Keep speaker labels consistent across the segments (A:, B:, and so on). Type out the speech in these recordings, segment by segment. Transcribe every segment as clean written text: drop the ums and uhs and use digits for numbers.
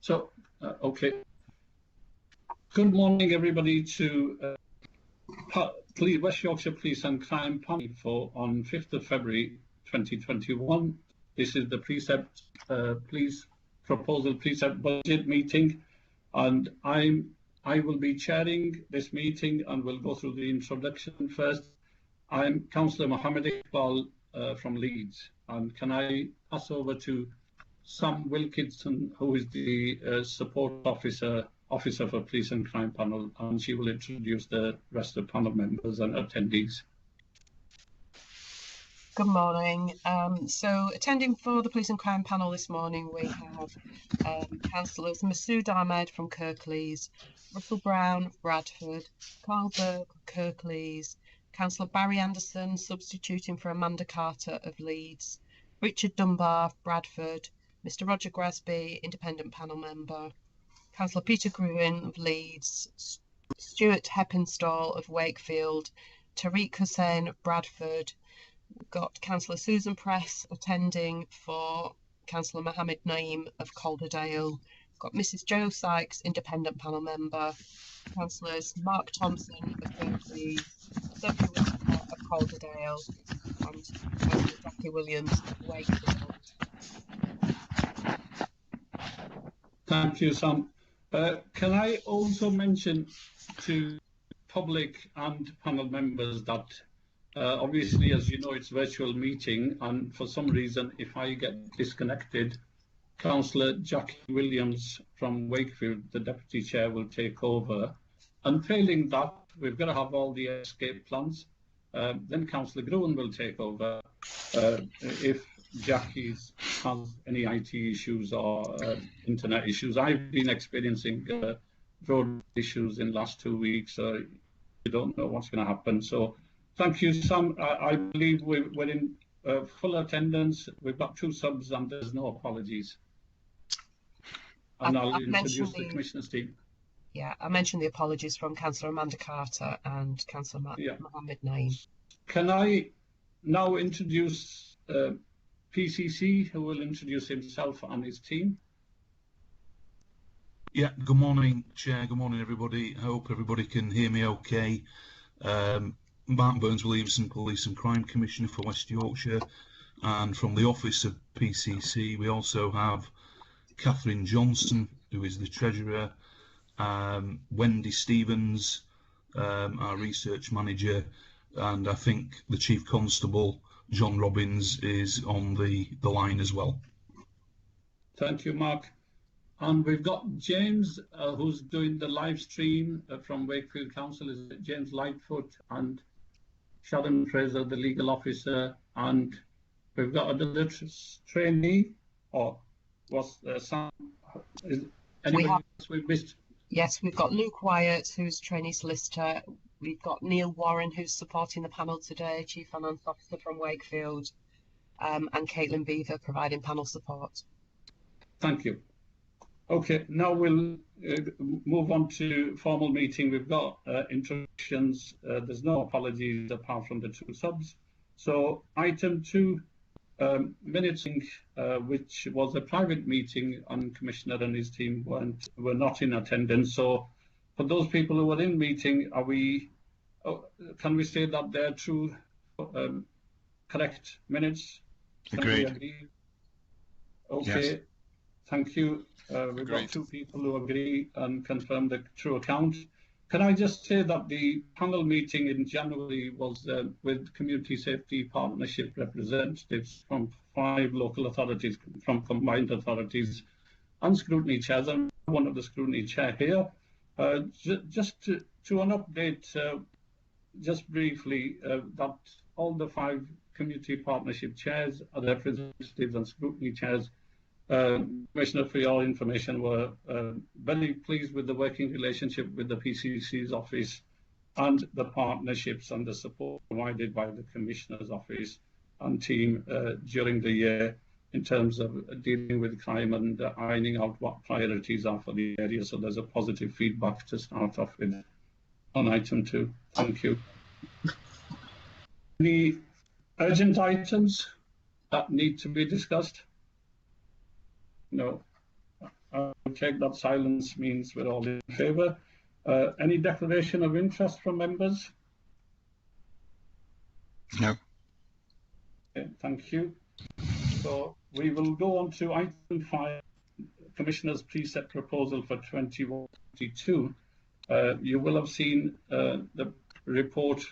A: So, okay. Good morning, everybody, to West Yorkshire Police and Crime Panel for on 5th of February 2021. This is the Precept Police Proposal Precept Budget meeting, and I will be chairing this meeting, and we'll go through the introduction first. I'm Councillor Mohammed Iqbal from Leeds, and can I pass over to Sam Wilkinson, who is the support officer for Police and Crime Panel, and she will introduce the rest of panel members and attendees.
B: Good morning. So attending for the Police and Crime Panel this morning, we have Councillors Masood Ahmed from Kirklees, Russell Brown, Bradford, Carl Burke, Kirklees, Councillor Barry Anderson, substituting for Amanda Carter of Leeds, Richard Dunbar, Bradford, Mr Roger Grasby, Independent Panel Member, Councillor Peter Gruen of Leeds, Stuart Heppenstall of Wakefield, Tariq Hussain of Bradford. We've got Councillor Susan Press attending for Councillor Mohammed Naeem of Calderdale. We've got Mrs Jo Sykes, Independent Panel Member, Councillors Mark Thompson of Kirklees, Sophie Whitaker of Calderdale, and Councillor Jackie Williams of Wakefield.
A: Thank you, Sam. Can I also mention to public and panel members that obviously, as you know, it's a virtual meeting, and for some reason, if I get disconnected, Councillor Jackie Williams from Wakefield, the Deputy Chair, will take over. And failing that, we've got to have all the escape plans. Then Councillor Gruen will take over if Jackie has any IT issues or internet issues. I've been experiencing road issues in the last 2 weeks, so you don't know what's going to happen. So thank you, Sam. I believe we're in full attendance. We've got 2 subs and there's no apologies. And I'll introduce the Commissioner's team.
B: Yeah, I mentioned the apologies from Councillor Amanda Carter and Councillor Mohammed Naeem.
A: Can I now introduce PCC, who will introduce himself and his team?
C: Yeah, good morning, Chair. Good morning, everybody. I hope everybody can hear me okay. Mark Burns-Williamson, Police and Crime Commissioner for West Yorkshire, and from the Office of PCC, we also have Catherine Johnson, who is the Treasurer, Wendy Stevens, our Research Manager, and I think the Chief Constable, John Robbins, is on the line as well.
A: Thank you, Mark. And we've got James, who's doing the live stream from Wakefield Council. Is it James Lightfoot and Sharon Fraser, the legal officer, and we've got another trainee, or was some? Is anybody else we've missed?
B: Yes, we've got Luke Wyatt, who's trainee solicitor. We've got Neil Warren, who's supporting the panel today, Chief Finance Officer from Wakefield, and Caitlin Beaver providing panel support.
A: Thank you. Okay, now we'll move on to formal meeting. We've got introductions. There's no apologies apart from the 2 subs. So item 2, minutes, which was a private meeting, and Commissioner and his team were not in attendance. So for those people who were in meeting, can we say that they're true, correct minutes?
D: Agreed.
A: Okay, yes. Thank you. We've
D: Great.
A: got 2 people who agree and confirm the true account. Can I just say that the panel meeting in January was with Community Safety Partnership representatives from 5 local authorities, from combined authorities, and scrutiny chairs, and one of the scrutiny chair here. Just to an update, just briefly, that all the 5 community partnership chairs, representatives and scrutiny chairs, Commissioner, for your information, were very pleased with the working relationship with the PCC's office and the partnerships and the support provided by the Commissioner's office and team during the year in terms of dealing with crime and ironing out what priorities are for the area. So there's a positive feedback to start off with on item 2. Thank you. Any urgent items that need to be discussed? No. I'll take that silence means we're all in favour. Any declaration of interest from members?
D: No.
A: Okay, thank you. So we will go on to item 5, Commissioner's Precept proposal for 21-22. You will have seen the report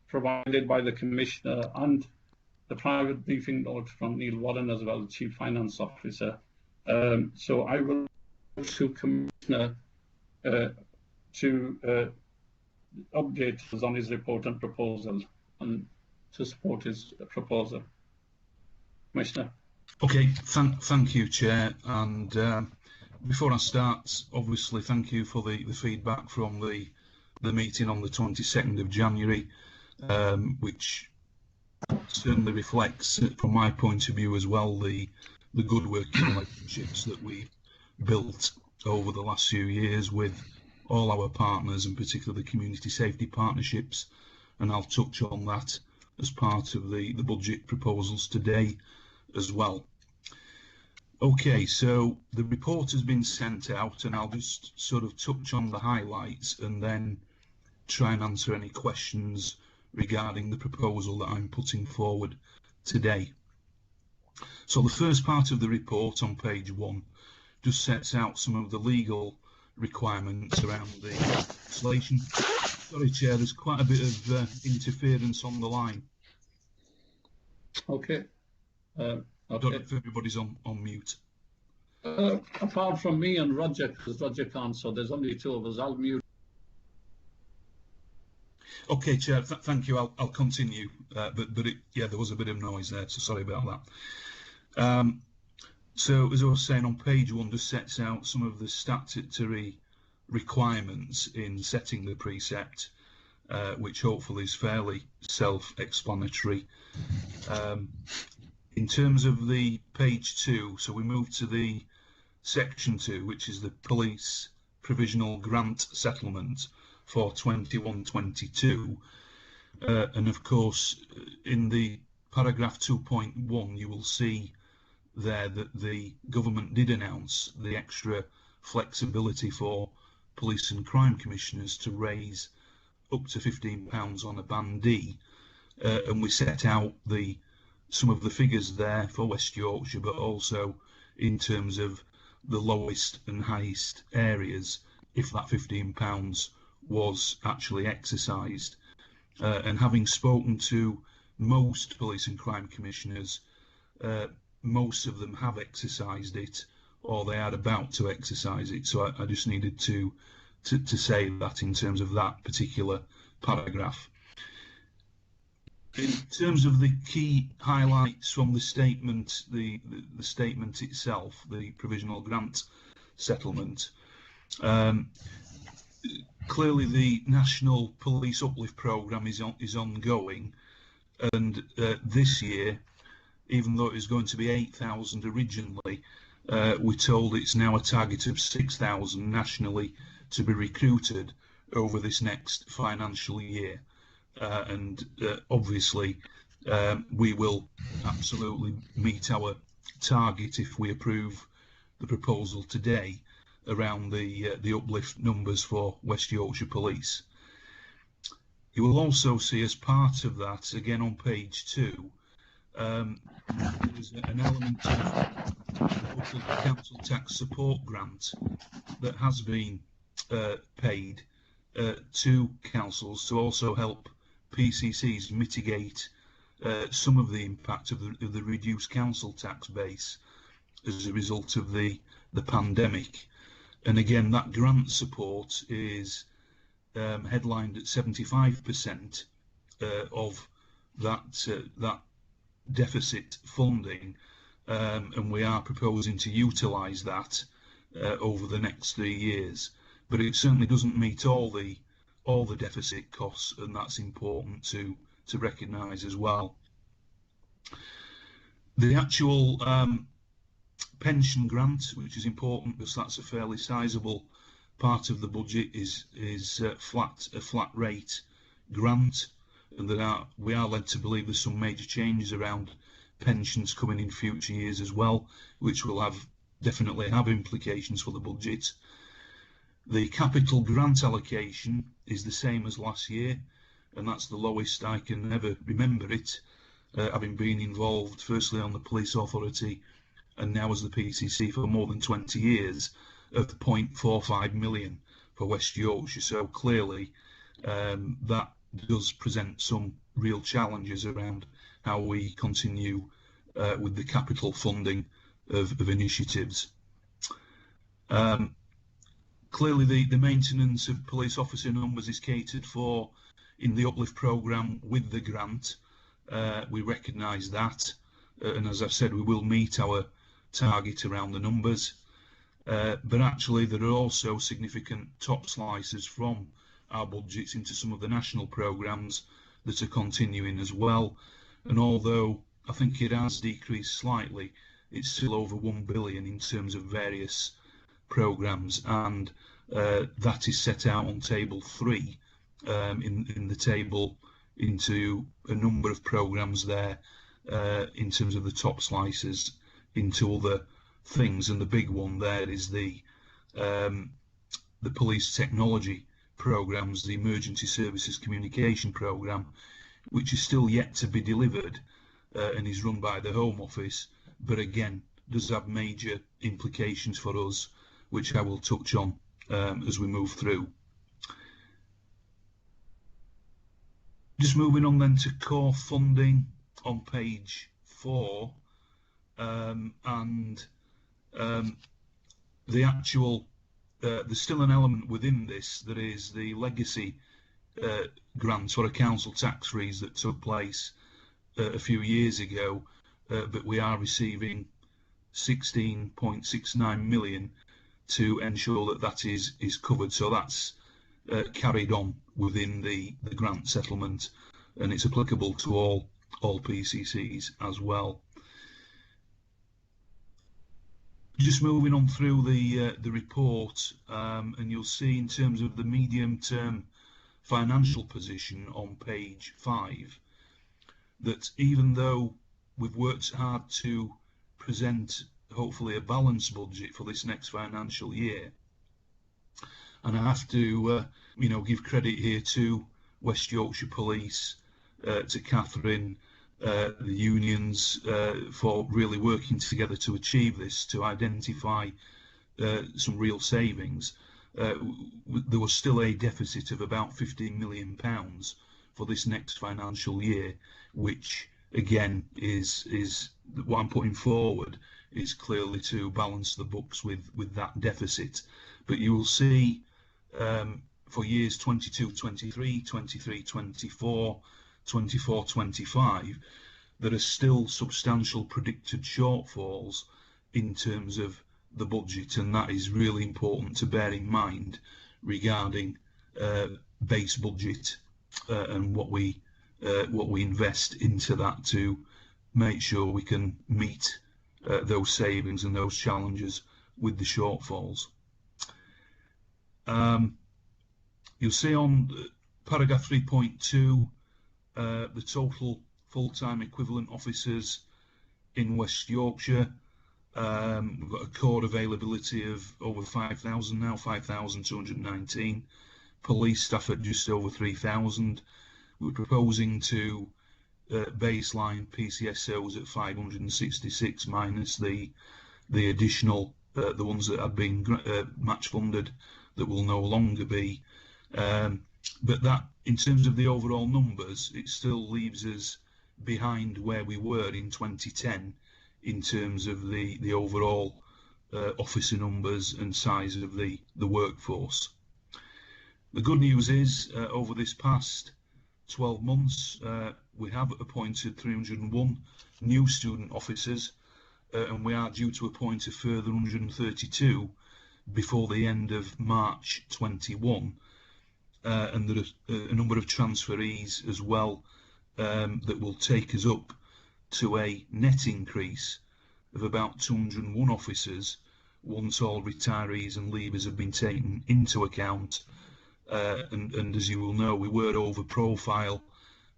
A: provided by the Commissioner and the private briefing note from Neil Warren as well, Chief Finance Officer. So I will go to Commissioner to update us on his report and proposal and to support his proposal. Commissioner.
C: Okay, thank you, Chair. And before I start, obviously, thank you for the feedback from the meeting on the 22nd of January, which certainly reflects, from my point of view as well, the good working relationships that we built over the last few years with all our partners, and particularly the community safety partnerships. And I'll touch on that as part of the budget proposals today as well. Okay, so the report has been sent out, and I'll just sort of touch on the highlights and then try and answer any questions regarding the proposal that I'm putting forward today. So the first part of the report on page 1 just sets out some of the legal requirements around the legislation. Sorry, Chair, there's quite a bit of interference on the line.
A: Okay.
C: I don't know if everybody's on mute.
A: Apart from me and Roger, because Roger can't, so there's only 2 of us. I'll mute.
C: Okay, Chair, thank you. I'll continue, but yeah, there was a bit of noise there, so sorry about that. So as I was saying, on page 1 just sets out some of the statutory requirements in setting the precept, which hopefully is fairly self-explanatory. In terms of the page 2, so we move to the section 2, which is the police provisional grant settlement for 21-22, and of course in the paragraph 2.1 you will see there that the government did announce the extra flexibility for police and crime commissioners to raise up to £15 on a band D, and we set out some of the figures there for West Yorkshire, but also in terms of the lowest and highest areas if that £15 was actually exercised. And having spoken to most police and crime commissioners, most of them have exercised it, or they are about to exercise it. So I just needed to say that in terms of that particular paragraph. In terms of the key highlights from the statement, the statement itself, the provisional grant settlement, clearly the National Police Uplift Programme is ongoing, and this year, even though it was going to be 8,000 originally, we're told it's now a target of 6,000 nationally to be recruited over this next financial year. And obviously we will absolutely meet our target if we approve the proposal today around the uplift numbers for West Yorkshire Police. You will also see, as part of that, again on page 2, there's an element of the local council tax support grant that has been paid to councils to also help PCCs mitigate some of the impact of the reduced council tax base as a result of the pandemic. And again, that grant support is headlined at 75% of that deficit funding, and we are proposing to utilise that over the next 3 years. But it certainly doesn't meet all the deficit costs, and that's important to recognise as well. The actual pension grant, which is important because that's a fairly sizable part of the budget, is a flat rate grant, and we are led to believe there's some major changes around pensions coming in future years as well, which will have definitely have implications for the budget. The capital grant allocation is the same as last year, and that's the lowest I can ever remember it, having been involved firstly on the police authority and now as the PCC for more than 20 years, of 0.45 million for West Yorkshire. So clearly that does present some real challenges around how we continue with the capital funding of initiatives. Clearly the maintenance of police officer numbers is catered for in the uplift programme with the grant. We recognise that, and as I've said, we will meet our target around the numbers, but actually there are also significant top slices from our budgets into some of the national programmes that are continuing as well, and although I think it has decreased slightly, it's still over 1 billion in terms of various programmes, and that is set out on table 3 in the table into a number of programmes there in terms of the top slices into other things, and the big one there is the police technology programmes, the emergency services communication programme, which is still yet to be delivered and is run by the Home Office, but again does have major implications for us, which I will touch on as we move through. Just moving on then to core funding on page 4, and the actual there's still an element within this that is the legacy grants or a council tax freeze that took place a few years ago, but we are receiving 16.69 million to ensure that that is covered. So that's carried on within the grant settlement, and it's applicable to all PCCs as well. Just moving on through the report, and you'll see in terms of the medium-term financial position on page 5 that even though we've worked hard to present hopefully a balanced budget for this next financial year, and I have to give credit here to West Yorkshire Police, to Catherine, the unions, for really working together to achieve this, to identify some real savings. There was still a deficit of about £15 million for this next financial year, which again is what I'm putting forward is clearly to balance the books with that deficit. But you will see for years 22-23, 23-24, 24-25, there are still substantial predicted shortfalls in terms of the budget, and that is really important to bear in mind regarding base budget and what we invest into that to make sure we can meet those savings and those challenges with the shortfalls. You'll see on paragraph 3.2 the total full-time equivalent officers in West Yorkshire. We've got a core availability of over 5,000 now, 5,219. Police staff at just over 3,000. We're proposing to baseline PCSOs at 566 minus the additional, the ones that have been match funded that will no longer be. But that, in terms of the overall numbers, it still leaves us behind where we were in 2010 in terms of the overall officer numbers and size of the workforce. The good news is over this past 12 months we have appointed 301 new student officers, and we are due to appoint a further 132 before the end of March 21, and there are a number of transferees as well that will take us up to a net increase of about 201 officers once all retirees and leavers have been taken into account. And as you will know, we were over profile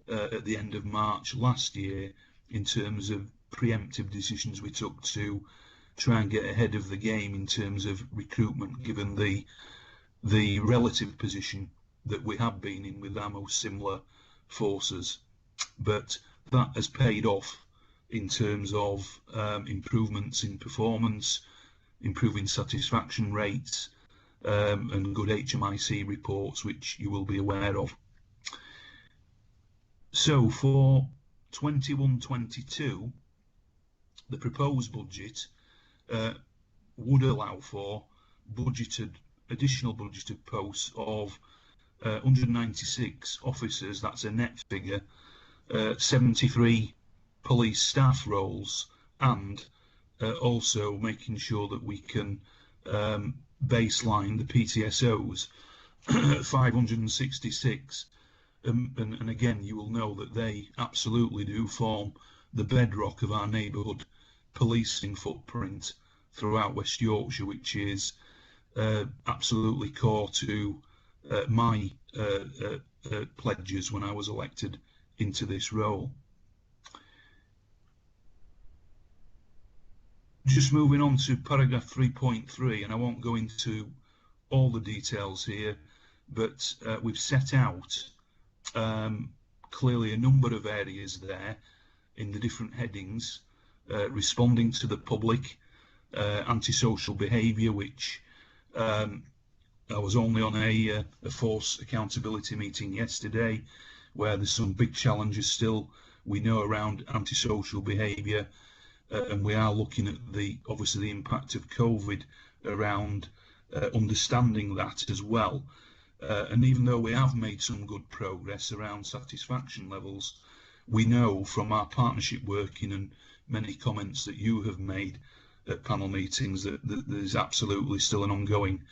C: at the end of March last year in terms of preemptive decisions we took to try and get ahead of the game in terms of recruitment, given the relative position that we have been in with our most similar forces. But that has paid off in terms of improvements in performance, improving satisfaction rates, and good HMIC reports, which you will be aware of. So for 21-22, the proposed budget would allow for additional budgeted posts of 196 officers. That's a net figure. 73 police staff roles, and also making sure that we can baseline the PTSOs at 566. And again, you will know that they absolutely do form the bedrock of our neighbourhood policing footprint throughout West Yorkshire, which is absolutely core to my pledges when I was elected into this role. Just moving on to paragraph 3.3, and I won't go into all the details here, but we've set out clearly a number of areas there in the different headings, responding to the public, antisocial behaviour, which I was only on a force accountability meeting yesterday, where there's some big challenges still we know around antisocial behaviour, and we are looking at obviously the impact of COVID around understanding that as well. And even though we have made some good progress around satisfaction levels, we know from our partnership working and many comments that you have made at panel meetings that there's absolutely still an ongoing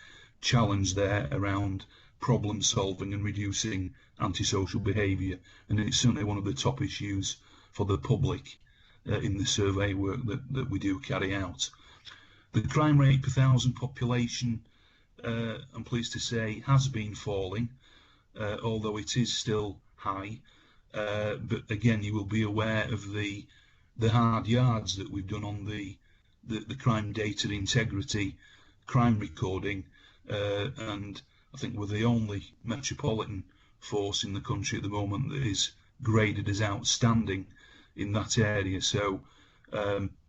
C: challenge there around problem solving and reducing antisocial behaviour, and it's certainly one of the top issues for the public in the survey work that we do carry out. The crime rate per thousand population, I'm pleased to say, has been falling, although it is still high. But again, you will be aware of the hard yards that we've done on the crime data integrity, crime recording, and I think we're the only metropolitan force in the country at the moment that is graded as outstanding in that area. So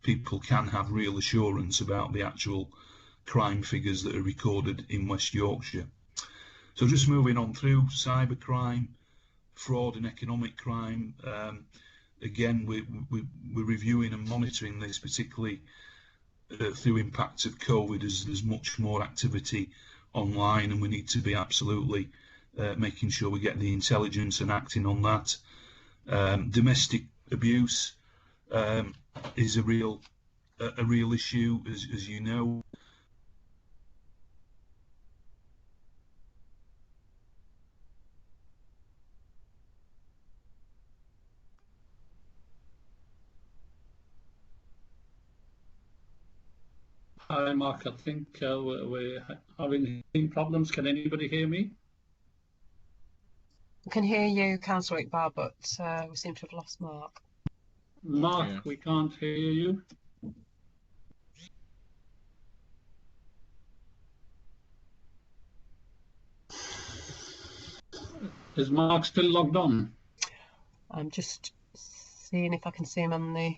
C: people can have real assurance about the actual crime figures that are recorded in West Yorkshire. So just moving on through cybercrime, fraud and economic crime. Again, we're reviewing and monitoring this, particularly through impacts of COVID, as there's much more activity online, and we need to be absolutely making sure we get the intelligence and acting on that. Domestic abuse is a real issue, as you know.
A: Hi, Mark. I think we're having problems. Can anybody hear me?
B: I can hear you, Councillor Iqbal, but we seem to have lost Mark.
A: Mark,
D: Yeah.
A: we can't hear you. Is Mark still logged on?
B: I'm just seeing if I can see him on the...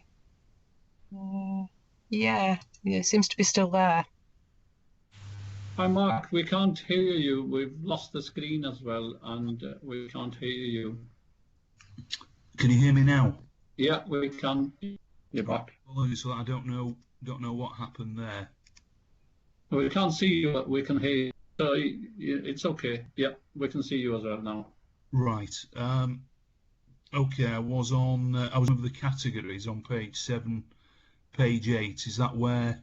B: yeah, it seems to be still there.
A: Hi, Mark. We can't hear you. We've lost the screen as well, and we can't hear you.
C: Can you hear me now?
A: Yeah, we can. You're back.
C: So I don't know what happened there.
A: We can't see you, but we can hear you. So it's okay. Yeah, we can see you as well now.
C: Right. Okay. I was over the categories on page 7, page 8. Is that where?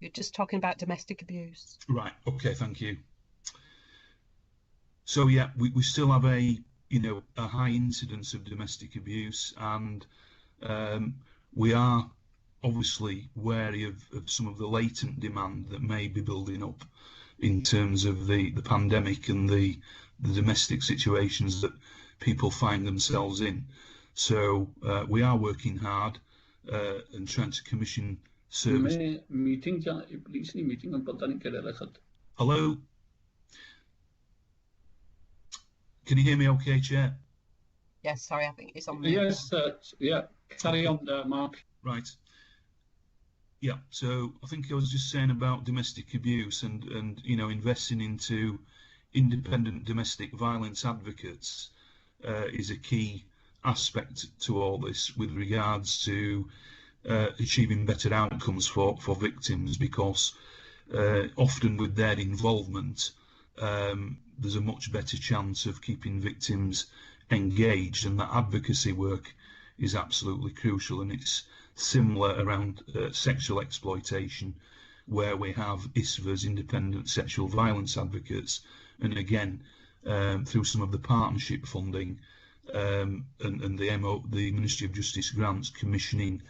B: You're just talking about domestic abuse.
C: Right. Okay. Thank you. So yeah, we still have a high incidence of domestic abuse, and we are obviously wary of some of the latent demand that may be building up in terms of the pandemic and the domestic situations that people find themselves in. So we are working hard and trying to commission service.
A: Meeting police meeting and pata nahi kare rakhat.
C: Hello? Can you hear me okay, Chair?
B: Yes, sorry, I think it's on mute.
A: Yes, yeah, carry on, Mark.
C: Right. Yeah, so I think I was just saying about domestic abuse and you know, investing into independent domestic violence advocates is a key aspect to all this with regards to achieving better outcomes for victims, because often with their involvement there's a much better chance of keeping victims engaged, and that advocacy work is absolutely crucial. And it's similar around sexual exploitation, where we have ISVAs, independent sexual violence advocates, and again through some of the partnership funding and the Ministry of Justice grants, commissioning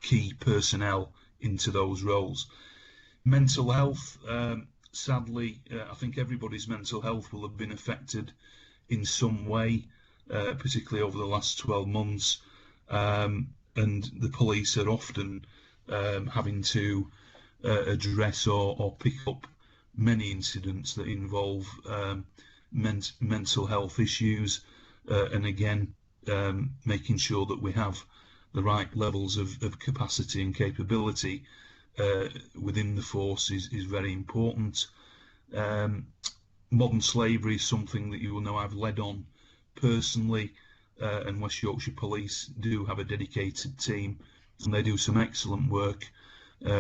C: key personnel into those roles. Mental health, sadly, I think everybody's mental health will have been affected in some way, particularly over the last 12 months, and the police are often having to address or pick up many incidents that involve mental health issues, and again making sure that we have the right levels of capacity and capability within the force is very important. Modern slavery is something that you will know I've led on personally, and West Yorkshire Police do have a dedicated team, and they do some excellent work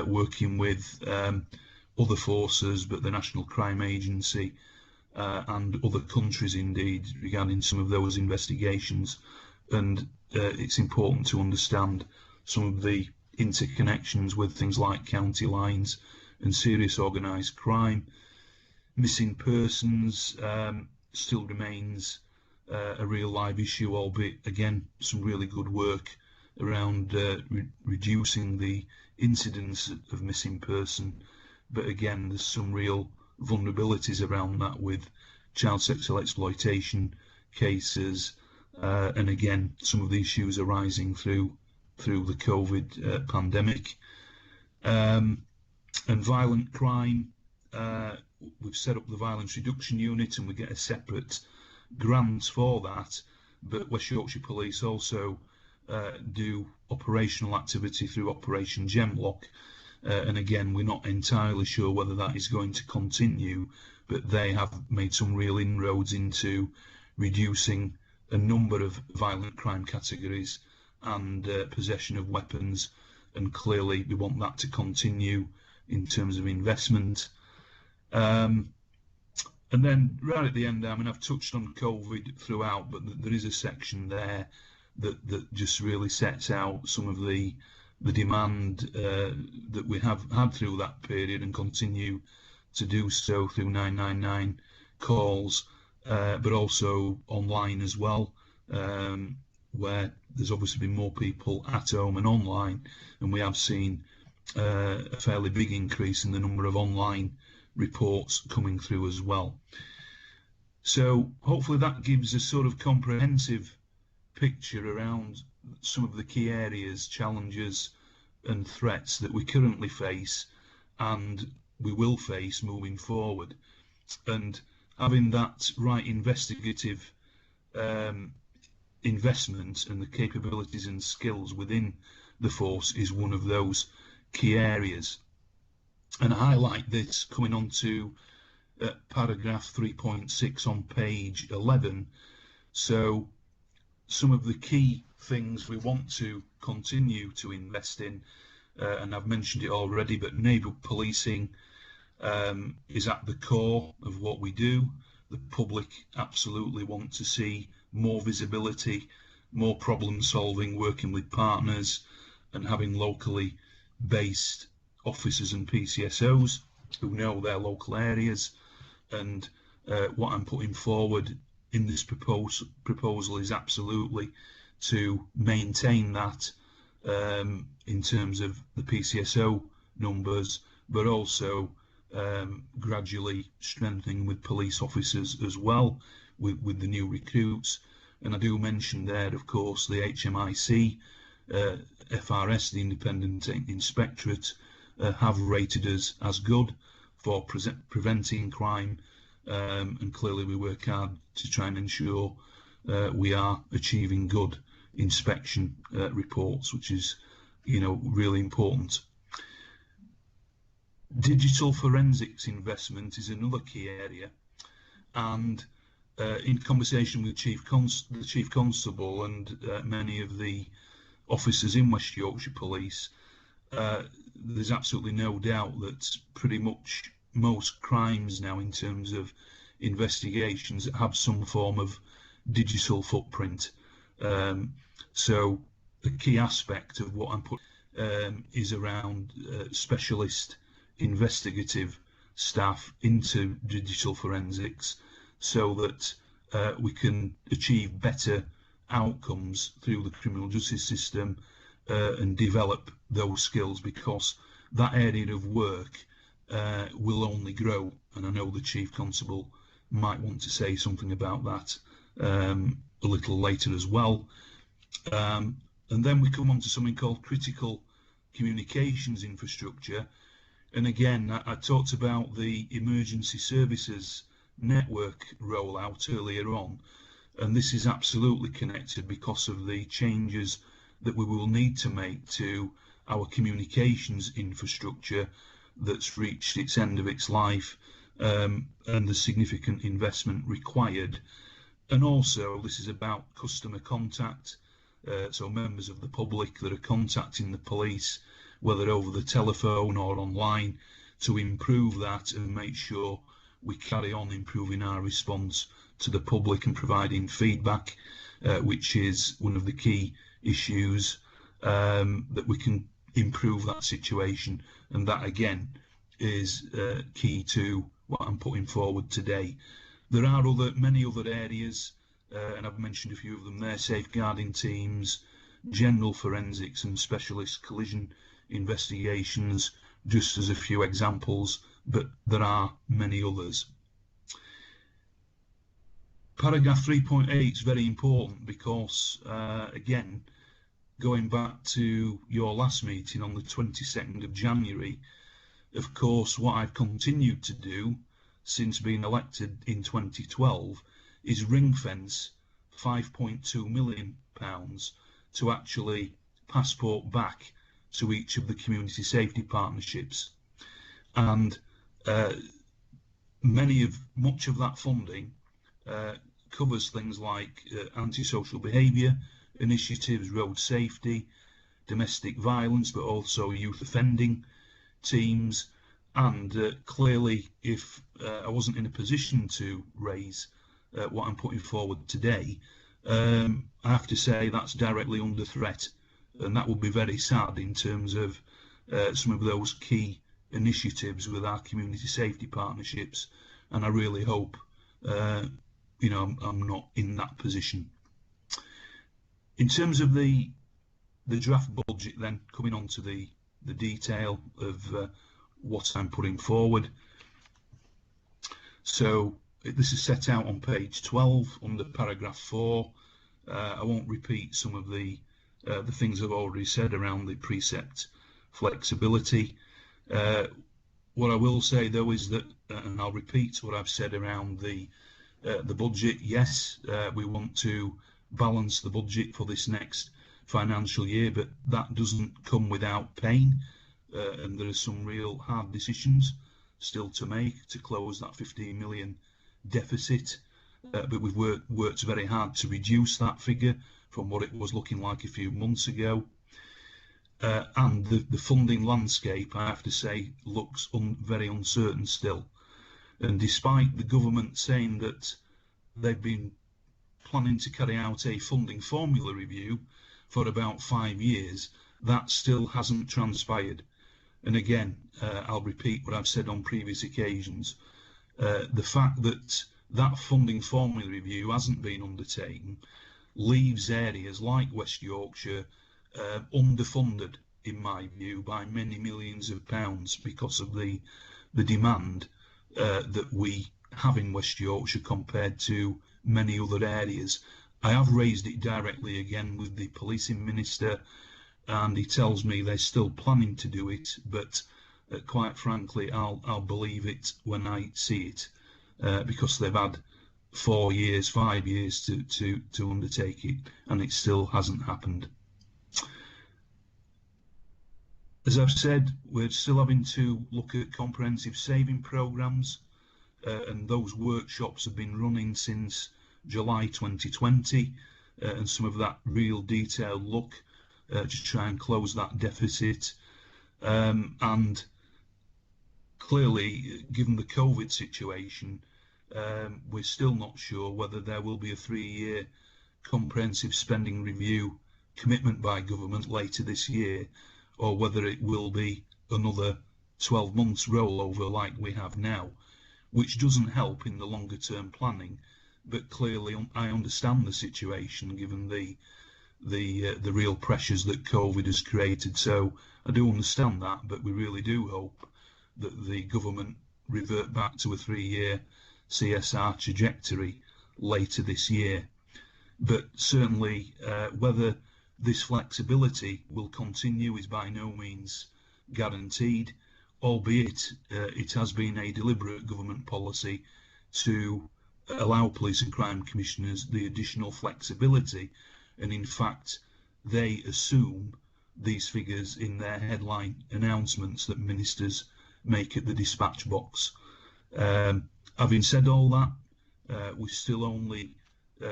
C: working with other forces, but the National Crime Agency and other countries indeed, regarding some of those investigations. And it's important to understand some of the interconnections with things like county lines and serious organised crime. Missing persons still remains a real live issue, albeit again some really good work around reducing the incidence of missing person, but again there's some real vulnerabilities around that with child sexual exploitation cases, and again some of the issues arising through the COVID pandemic. And violent crime, we've set up the Violence Reduction Unit and we get a separate grant for that, but West Yorkshire Police also do operational activity through Operation Gemlock, and again we're not entirely sure whether that is going to continue, but they have made some real inroads into reducing a number of violent crime categories and possession of weapons, and clearly we want that to continue in terms of investment. And then right at the end, I mean, I've touched on COVID throughout, but there is a section there that just really sets out some of the demand that we have had through that period and continue to do so through 999 calls, but also online as well, where there's obviously been more people at home and online, and we have seen a fairly big increase in the number of online reports coming through as well. So hopefully that gives a sort of comprehensive picture around some of the key areas, challenges and threats that we currently face and we will face moving forward. And having that right investigative investment and the capabilities and skills within the force is one of those key areas. And I highlight this coming on to paragraph 3.6 on page 11. So some of the key things we want to continue to invest in, and I've mentioned it already, but neighbourhood policing is at the core of what we do. The public absolutely want to see more visibility, more problem solving, working with partners and having locally based officers and PCSOs who know their local areas. And what I'm putting forward in this proposal is absolutely to maintain that in terms of the PCSO numbers, but also gradually strengthening with police officers as well with the new recruits. And I do mention there, of course, the HMIC FRS, the Independent Inspectorate, have rated us as good for preventing crime, and clearly we work hard to try and ensure we are achieving good inspection reports, which is, you know, really important. Digital forensics investment is another key area, and in conversation with the Chief Constable and many of the officers in West Yorkshire Police, there's absolutely no doubt that pretty much most crimes now, in terms of investigations, have some form of digital footprint. So the key aspect of what I'm putting is around specialist investigative staff into digital forensics, so that we can achieve better outcomes through the criminal justice system and develop those skills, because that area of work will only grow. And I know the Chief Constable might want to say something about that a little later as well. And then we come on to something called critical communications infrastructure. And again, I talked about the emergency services network rollout earlier on, and this is absolutely connected because of the changes that we will need to make to our communications infrastructure that's reached its end of its life, and the significant investment required. And also this is about customer contact, so members of the public that are contacting the police, whether over the telephone or online, to improve that and make sure we carry on improving our response to the public and providing feedback, which is one of the key issues, that we can improve that situation. And that again is key to what I'm putting forward today. There are many other areas, and I've mentioned a few of them there: safeguarding teams, general forensics and specialist collision investigations, just as a few examples, but there are many others. Paragraph 3.8 is very important because, again, going back to your last meeting on the 22nd of January, of course, what I've continued to do since being elected in 2012 is ring fence £5.2 million to actually passport back to each of the community safety partnerships. And much of that funding covers things like antisocial behaviour initiatives, road safety, domestic violence, but also youth offending teams. And clearly, if I wasn't in a position to raise what I'm putting forward today, I have to say that's directly under threat, and that would be very sad in terms of some of those key initiatives with our community safety partnerships. And I really hope you know, I'm not in that position. In terms of the draft budget, then coming on to the detail of what I'm putting forward. So this is set out on page 12 under paragraph 4. I won't repeat some of the things I've already said around the precept flexibility. What I will say though is that, and I'll repeat what I've said around the budget. Yes, we want to balance the budget for this next financial year, but that doesn't come without pain, and there are some real hard decisions still to make to close that 15 million deficit, but we've worked very hard to reduce that figure from what it was looking like a few months ago. And the funding landscape, I have to say, looks very uncertain still. And despite the government saying that they've been planning to carry out a funding formula review for about 5 years, that still hasn't transpired. And again, I'll repeat what I've said on previous occasions. The fact that that funding formula review hasn't been undertaken leaves areas like West Yorkshire underfunded, in my view, by many millions of pounds because of the demand that we have in West Yorkshire compared to many other areas. I have raised it directly again with the policing minister, and he tells me they're still planning to do it, but quite frankly, I'll believe it when I see it, because they've had 4 years, 5 years to undertake it, and it still hasn't happened. As I've said, we're still having to look at comprehensive saving programmes, and those workshops have been running since July 2020, and some of that real detailed look to try and close that deficit. And clearly, given the COVID situation, we're still not sure whether there will be a 3-year comprehensive spending review commitment by government later this year, or whether it will be another 12 months rollover like we have now, which doesn't help in the longer term planning. But clearly I understand the situation given the real pressures that COVID has created. So I do understand that, but we really do hope that the government revert back to a 3-year CSR trajectory later this year. But certainly whether this flexibility will continue is by no means guaranteed, albeit it has been a deliberate government policy to allow police and crime commissioners the additional flexibility, and in fact they assume these figures in their headline announcements that ministers make at the dispatch box. Having said all that, we still only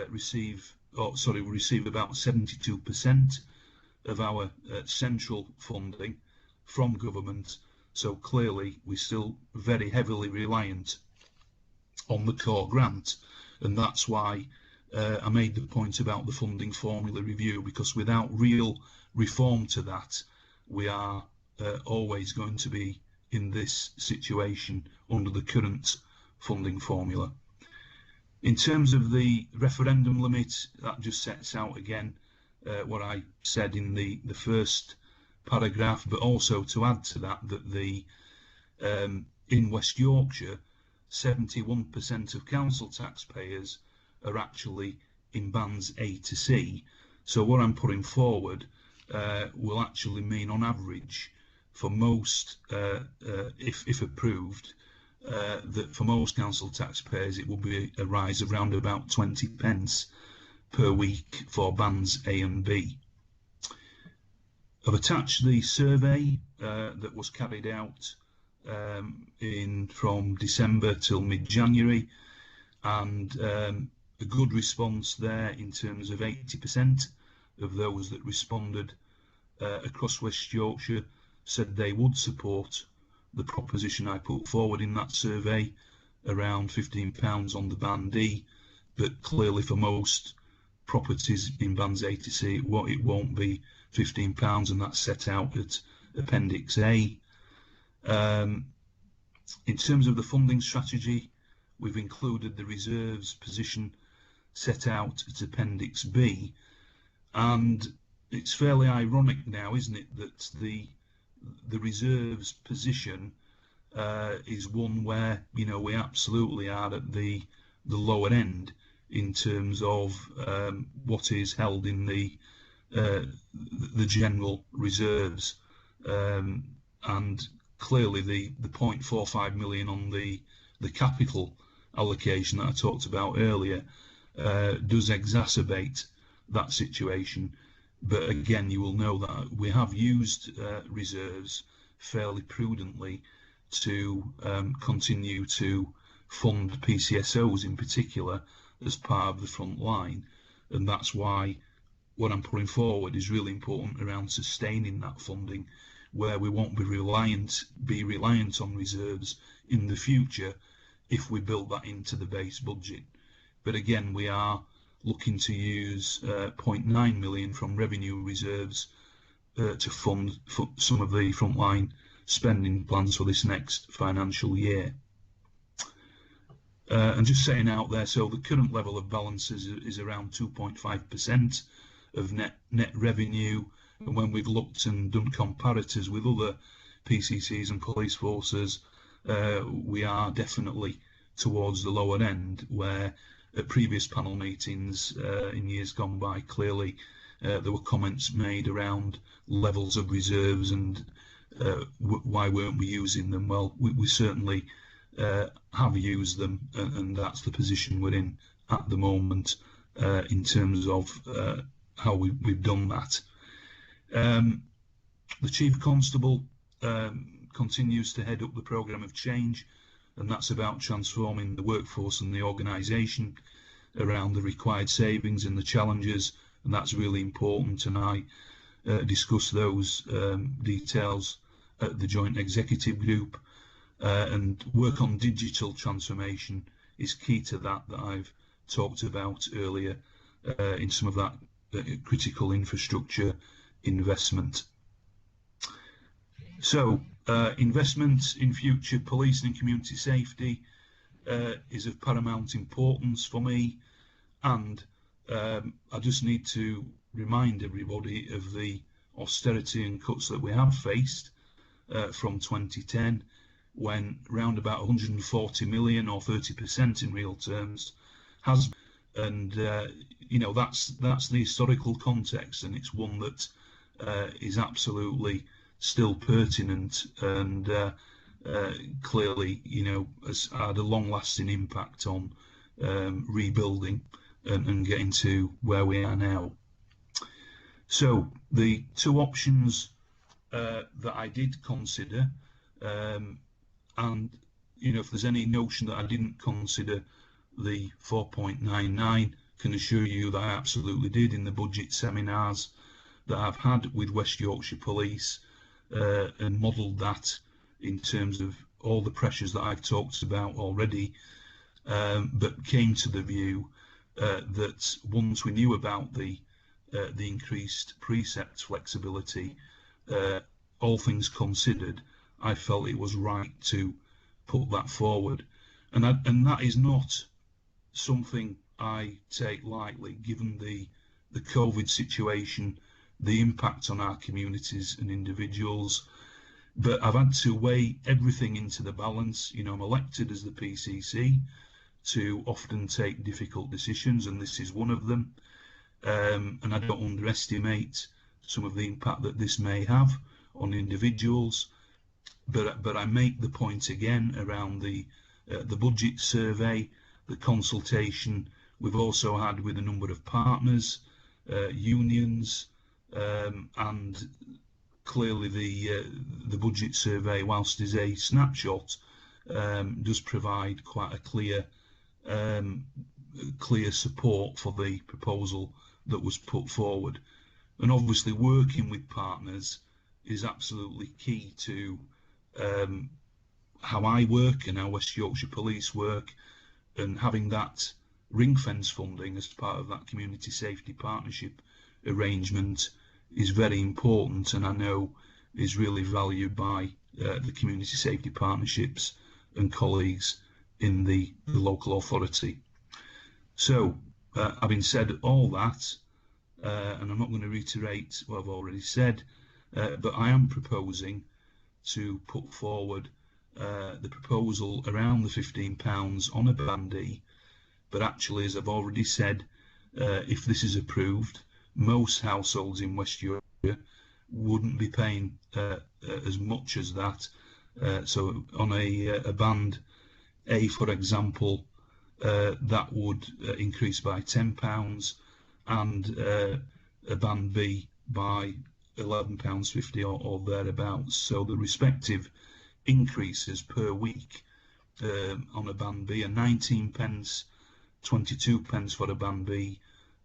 C: receive about 72% of our central funding from government, so clearly we're still very heavily reliant on the core grant, and that's why I made the point about the funding formula review, because without real reform to that, we are always going to be in this situation under the current funding formula. In terms of the referendum limit, that just sets out again what I said in the first paragraph, but also to add to that, that the in West Yorkshire, 71% of council taxpayers are actually in bands A to C. So what I'm putting forward will actually mean, on average, for most, if approved, that for most council taxpayers it will be a rise of around about 20 pence per week for bands A and B. I've attached the survey that was carried out from December till mid-January, and a good response there in terms of 80% of those that responded across West Yorkshire said they would support the proposition I put forward in that survey, around £15 on the band D, but clearly for most properties in bands A to C it won't be £15, and that's set out at Appendix A. In terms of the funding strategy, we've included the reserves position set out at Appendix B, and it's fairly ironic now, isn't it, that the reserves position is one where, you know, we absolutely are at the lower end in terms of what is held in the general reserves, and clearly the 0.45 million on the capital allocation that I talked about earlier does exacerbate that situation. But again, you will know that we have used reserves fairly prudently to continue to fund PCSOs in particular as part of the front line, and that's why what I'm putting forward is really important around sustaining that funding, where we won't be reliant on reserves in the future if we build that into the base budget. But again, we are looking to use 0.9 million from revenue reserves to fund some of the frontline spending plans for this next financial year. And just saying out there, so the current level of balances is around 2.5% of net revenue, and when we've looked and done comparators with other PCCs and police forces, we are definitely towards the lower end, where at previous panel meetings in years gone by, clearly there were comments made around levels of reserves and why weren't we using them. Well, we certainly have used them, and that's the position we're in at the moment in terms of how we've done that. The Chief Constable continues to head up the programme of change, and that's about transforming the workforce and the organisation around the required savings and the challenges, and that's really important, and I discuss those details at the joint executive group, and work on digital transformation is key to that I've talked about earlier in some of that critical infrastructure investment. So investment in future police and community safety is of paramount importance for me, and I just need to remind everybody of the austerity and cuts that we have faced from 2010, when round about 140 million or 30% in real terms has, and you know, that's the historical context, and it's one that is absolutely still pertinent, and clearly, you know, has had a long-lasting impact on rebuilding and getting to where we are now. So the two options that I did consider, and you know, if there's any notion that I didn't consider the 4.99, can assure you that I absolutely did in the budget seminars that I've had with West Yorkshire Police, and modelled that in terms of all the pressures that I've talked about already, but came to the view that once we knew about the increased Precept flexibility, all things considered, I felt it was right to put that forward, and that is not something I take lightly, given the COVID situation, the impact on our communities and individuals. But I've had to weigh everything into the balance. You know, I'm elected as the PCC to often take difficult decisions, and this is one of them. And I don't underestimate some of the impact that this may have on individuals. But I make the point again around the budget survey, the consultation we've also had with a number of partners, unions, and clearly the budget survey, whilst is a snapshot, does provide quite a clear support for the proposal that was put forward. And obviously working with partners is absolutely key to how I work and how West Yorkshire Police work, and having that ring fence funding as part of that community safety partnership arrangement is very important, and I know is really valued by the community safety partnerships and colleagues in the local authority. So having said all that, and I'm not going to reiterate what I've already said, but I am proposing to put forward the proposal around the £15 on a Band E, but actually, as I've already said, if this is approved, most households in West Yorkshire wouldn't be paying as much as that. So on a Band A, for example, that would increase by £10, and a Band B by £11.50 or thereabouts. So the respective increases per week on a Band B are 19 pence, 22 pence for a Band B,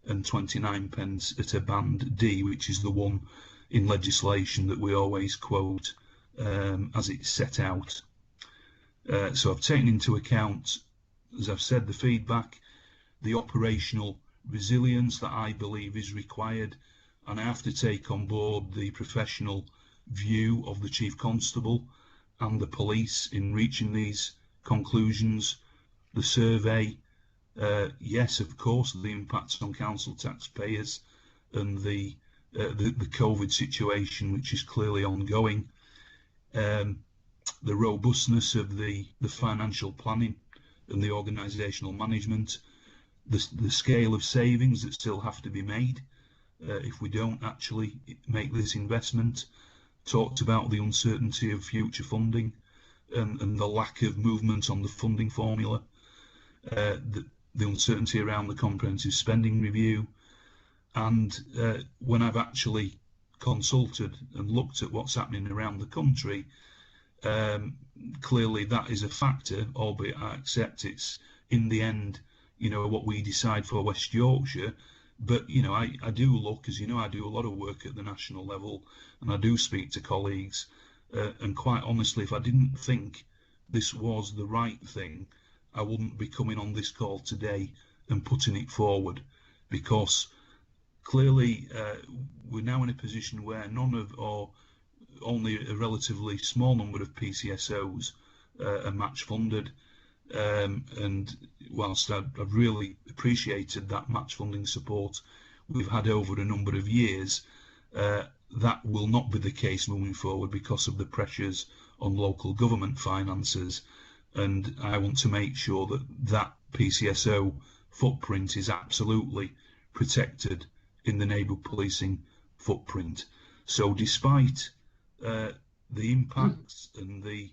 C: and 29 pence at a Band D, which is the one in legislation that we always quote as it's set out. So I've taken into account, as I've said, the feedback, the operational resilience that I believe is required, and I have to take on board the professional view of the Chief Constable and the police in reaching these conclusions. The survey, yes, of course, the impacts on council taxpayers and the COVID situation, which is clearly ongoing, the robustness of the financial planning and the organisational management, the scale of savings that still have to be made, if we don't actually make this investment. Talked about the uncertainty of future funding and the lack of movement on the funding formula, the uncertainty around the comprehensive spending review. And when I've actually consulted and looked at what's happening around the country, clearly that is a factor, albeit I accept it's in the end, you know, what we decide for West Yorkshire. But, you know, I do look, as you know, I do a lot of work at the national level, and I do speak to colleagues. And quite honestly, if I didn't think this was the right thing, I wouldn't be coming on this call today and putting it forward, because clearly we're now in a position where none of, or only a relatively small number of PCSOs are match funded. And whilst I've really appreciated that match funding support we've had over a number of years, that will not be the case moving forward because of the pressures on local government finances. And I want to make sure that that PCSO footprint is absolutely protected in the neighbourhood policing footprint. So despite the impacts and the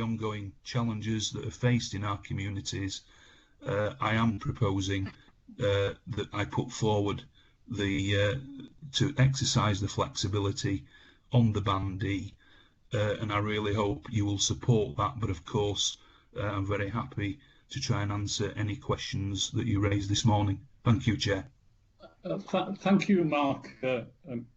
C: ongoing challenges that are faced in our communities, I am proposing that I put forward to exercise the flexibility on the Band D, and I really hope you will support that. But of course, I'm very happy to try and answer any questions that you raised this morning. Thank you, Chair.
A: Thank you, Mark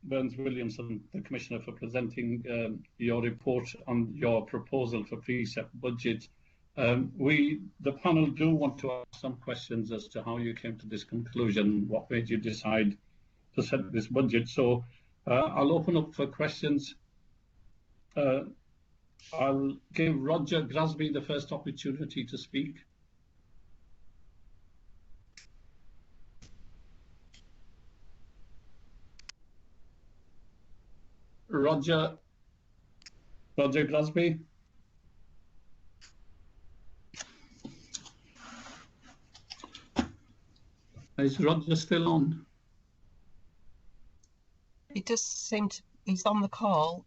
A: Burns-Williamson, the Commissioner, for presenting your report on your proposal for Precept budget. The panel do want to ask some questions as to how you came to this conclusion, what made you decide to set this budget. So I'll open up for questions. I'll give Roger Grasby the first opportunity to speak. Roger Grasby. Is Roger still on?
B: He does seem to, he's on the call.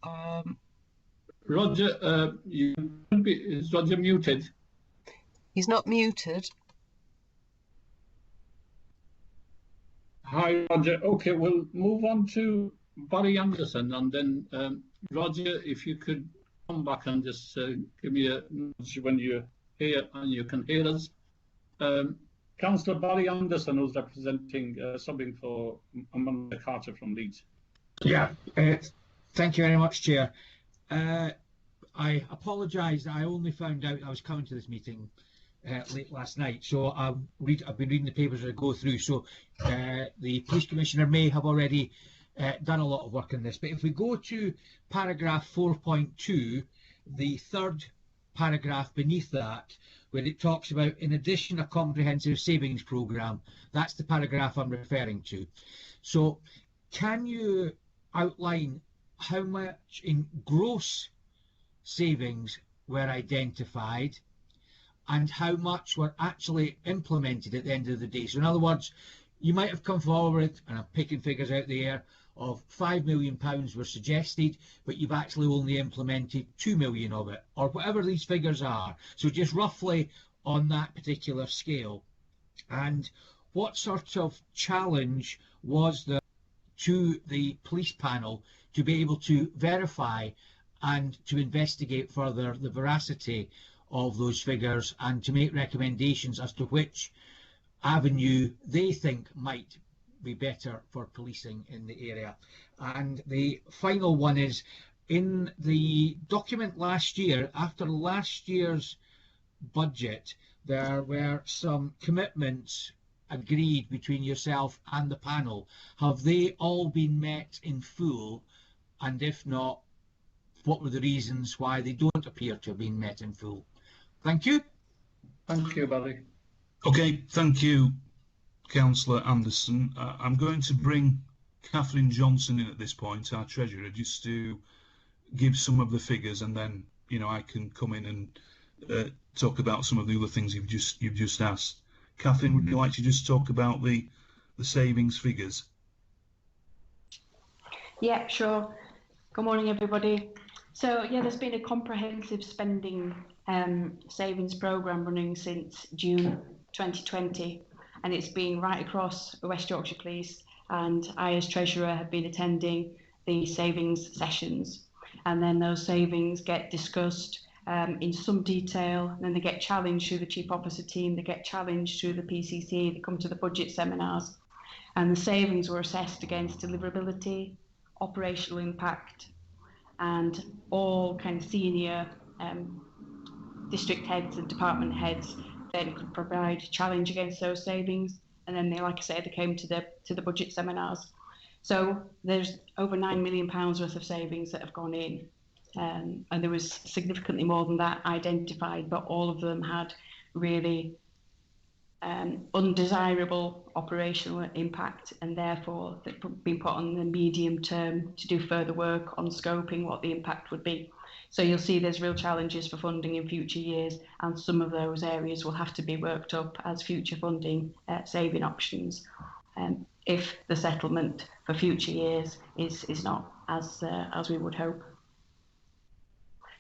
A: Roger, is Roger muted?
B: He's not muted.
A: Hi, Roger. Okay, we'll move on to Barry Anderson, and then Roger, if you could come back and just give me a nudge when you're here and you can hear us. Councillor Barry Anderson, who's representing subbing for Amanda Carter from Leeds.
D: Yeah, thank you very much, Chair. I apologise that I only found out I was coming to this meeting late last night, so I've been reading the papers as I go through. So the Police Commissioner may have already done a lot of work on this, but if we go to paragraph 4.2, the third paragraph beneath that, where it talks about, in addition, a comprehensive savings programme, that's the paragraph I'm referring to. So can you outline how much in gross savings were identified and how much were actually implemented at the end of the day? So in other words, you might have come forward, and I'm picking figures out the air, of £5 million were suggested, but you've actually only implemented 2 million of it, or whatever these figures are. So just roughly on that particular scale. And what sort of challenge was there to the police panel to be able to verify and to investigate further the veracity of those figures and to make recommendations as to which avenue they think might be better for policing in the area? And the final one is, in the document last year, after last year's budget, there were some commitments agreed between yourself and the panel. Have they all been met in full? And if not, what were the reasons why they don't appear to have been met in full? Thank you.
A: Thank you, Barry.
C: Okay, thank you, Councillor Anderson. I'm going to bring Catherine Johnson in at this point, our Treasurer, just to give some of the figures, and then, you know, I can come in and talk about some of the other things you've just asked. Catherine, would you like to just talk about the savings figures?
E: Yeah, sure. Good morning, everybody. So, yeah, there's been a comprehensive spending savings programme running since June 2020, and it's been right across the West Yorkshire Police, and I, as Treasurer, have been attending the savings sessions, and then those savings get discussed in some detail, and then they get challenged through the Chief Officer team, they get challenged through the PCC, they come to the budget seminars, and the savings were assessed against deliverability, operational impact, and all kind of senior district heads and department heads then could provide challenge against those savings. And then they, like I said, they came to the budget seminars. So there's over £9 million worth of savings that have gone in, and there was significantly more than that identified, but all of them had really undesirable operational impact, and therefore they've been put on the medium term to do further work on scoping what the impact would be. So you'll see there's real challenges for funding in future years, and some of those areas will have to be worked up as future funding saving options if the settlement for future years is not as we would hope.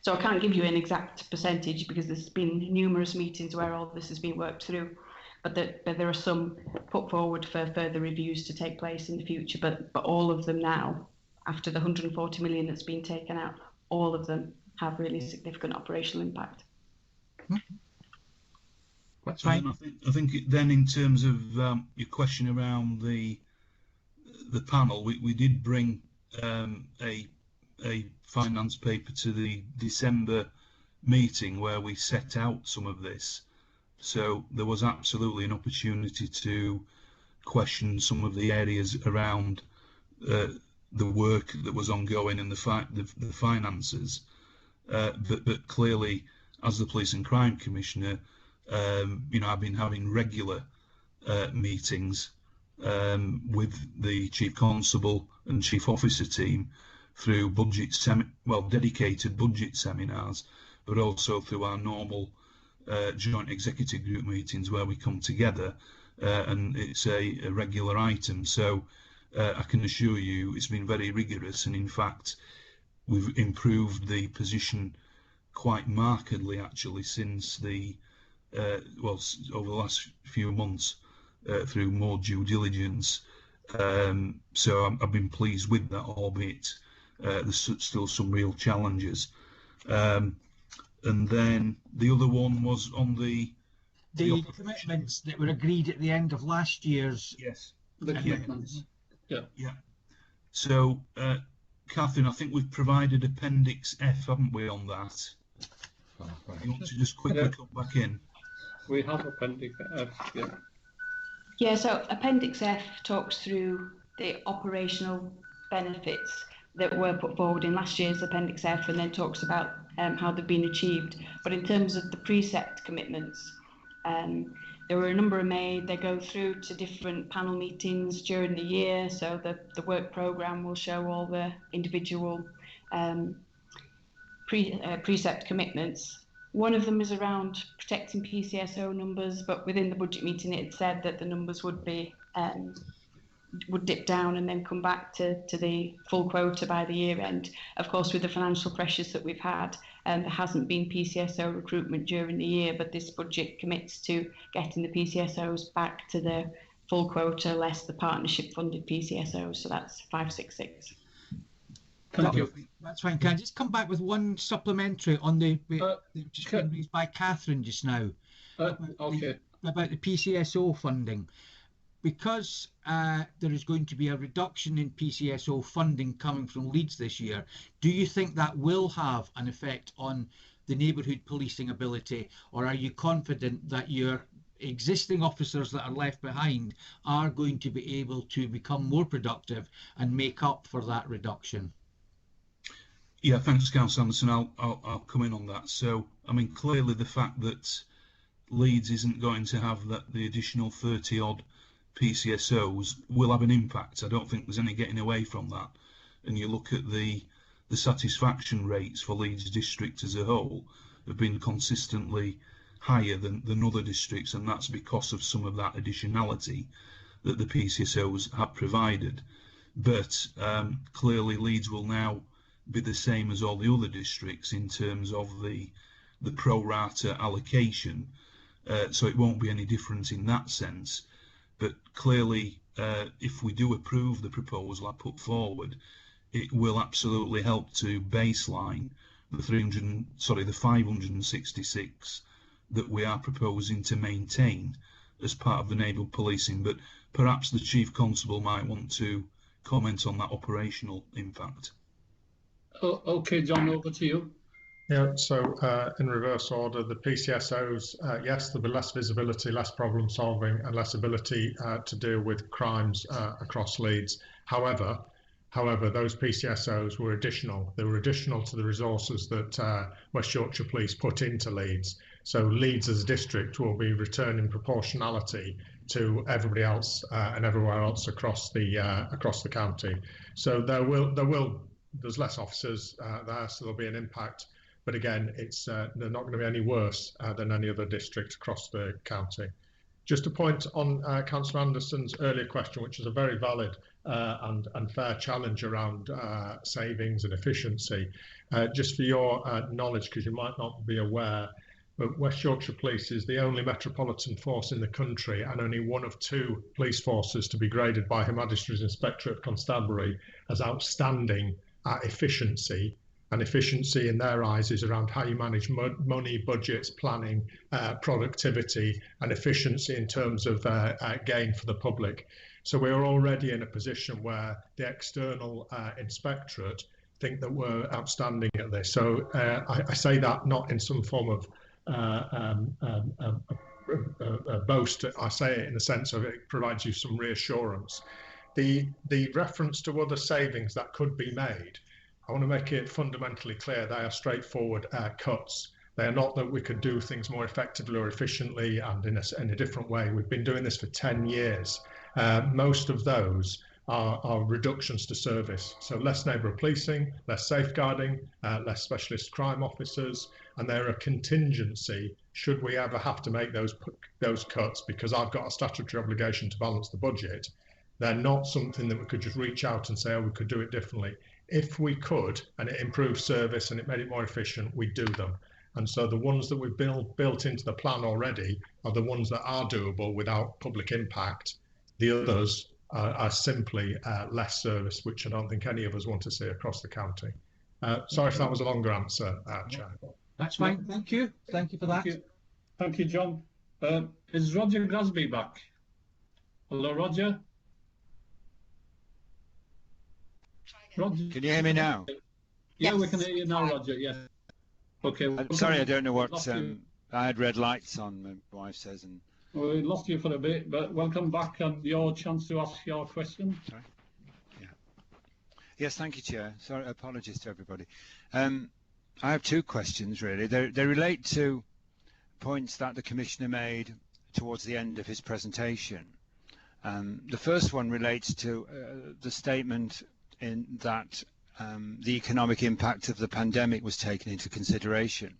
E: So I can't give you an exact percentage because there's been numerous meetings where all this has been worked through, but there are some put forward for further reviews to take place in the future. But all of them now, after the 140 million that's been taken out, all of them have really significant operational impact.
D: That's right.
C: I think then in terms of your question around the panel, we did bring a finance paper to the December meeting where we set out some of this. So there was absolutely an opportunity to question some of the areas around the work that was ongoing and the finances. But clearly, as the Police and Crime Commissioner, I've been having regular meetings with the Chief Constable and Chief Officer team through dedicated budget seminars, but also through our normal joint executive group meetings where we come together and it's a regular item. So I can assure you it's been very rigorous, and in fact we've improved the position quite markedly actually since the over the last few months through more due diligence. So I've been pleased with that, albeit there's still some real challenges. And then the other one was on the
D: commitments that were agreed at the end of last year's.
C: Yes.
A: The commitments. Yeah.
C: Yeah. So, Catherine, I think we've provided Appendix F, haven't we, on that?
D: Oh, right.
C: You want to just quickly come back in?
A: We have Appendix F, yeah.
E: Yeah, so Appendix F talks through the operational benefits that were put forward in last year's Appendix F, and then talks about how they've been achieved. But in terms of the Precept commitments, there were a number made. They go through to different panel meetings during the year, so the work programme will show all the individual Precept commitments. One of them is around protecting PCSO numbers, but within the budget meeting it said that the numbers would be would dip down and then come back to the full quota by the year end. Of course, with the financial pressures that we've had, there hasn't been PCSO recruitment during the year, but this budget commits to getting the PCSOs back to the full quota less the partnership funded PCSOs, so that's 566.
A: Thank you.
D: That's fine. Can I just come back with one supplementary on the just been raised by Catherine just now
A: Okay.
D: about the PCSO funding? Because there is going to be a reduction in PCSO funding coming from Leeds this year, do you think that will have an effect on the neighbourhood policing ability, or are you confident that your existing officers that are left behind are going to be able to become more productive and make up for that reduction?
C: Yeah, thanks, Councillor Anderson. I'll come in on that. So, I mean, clearly the fact that Leeds isn't going to have the additional 30 odd PCSOs will have an impact. I don't think there's any getting away from that. And you look at the satisfaction rates for Leeds district as a whole have been consistently higher than other districts, and that's because of some of that additionality that the PCSOs have provided. but clearly Leeds will now be the same as all the other districts in terms of the pro rata allocation, so it won't be any different in that sense. But clearly, if we do approve the proposal I put forward, it will absolutely help to baseline the 566 that we are proposing to maintain as part of the neighbourhood policing. But perhaps the Chief Constable might want to comment on that operational impact.
A: Okay, John, over to you.
F: Yeah, so in reverse order, the PCSOs, yes, there'll be less visibility, less problem solving, and less ability to deal with crimes across Leeds. However, those PCSOs were additional. They were additional to the resources that West Yorkshire Police put into Leeds. So Leeds as a district will be returning proportionality to everybody else and everywhere else across the county. So there's less officers there, so there'll be an impact. But again, they're not going to be any worse than any other district across the county. Just a point on Councillor Anderson's earlier question, which is a very valid and fair challenge around savings and efficiency. Just for your knowledge, because you might not be aware, but West Yorkshire Police is the only metropolitan force in the country and only one of 2 police forces to be graded by Her Majesty's Inspectorate Constabulary as outstanding at efficiency. And efficiency in their eyes is around how you manage money, budgets, planning, productivity, and efficiency in terms of gain for the public. So we're already in a position where the external inspectorate think that we're outstanding at this. So I say that not in some form of boast. I say it in the sense of it provides you some reassurance. The reference to other savings that could be made, I want to make it fundamentally clear they are straightforward cuts. They are not that we could do things more effectively or efficiently and in a different way. We've been doing this for 10 years. Most of those are reductions to service. So less neighbourhood policing, less safeguarding, less specialist crime officers, and they're a contingency should we ever have to make those cuts, because I've got a statutory obligation to balance the budget. They're not something that we could just reach out and say, oh, we could do it differently. If we could, and it improved service and it made it more efficient, we'd do them. And so the ones that we've built into the plan already are the ones that are doable without public impact. The others are simply less service, which I don't think any of us want to see across the county. Sorry if that was a longer answer, Chair.
D: That's fine. Thank you. Thank you for that.
A: Thank you, John. Is Roger Grasby back? Hello, Roger. Roger.
G: Can you hear me now?
A: Yeah,
B: Yes.
A: we can hear you now, Roger. Yes. Okay.
G: I'm sorry, I don't know what. I had red lights on, my wife says, and
A: We lost you for a bit, but welcome back and your chance to ask your question.
G: sorry. Yeah. Yes, thank you, Chair. Sorry, apologies to everybody. I have 2 questions really. They relate to points that the Commissioner made towards the end of his presentation. The first one relates to the statement in that the economic impact of the pandemic was taken into consideration.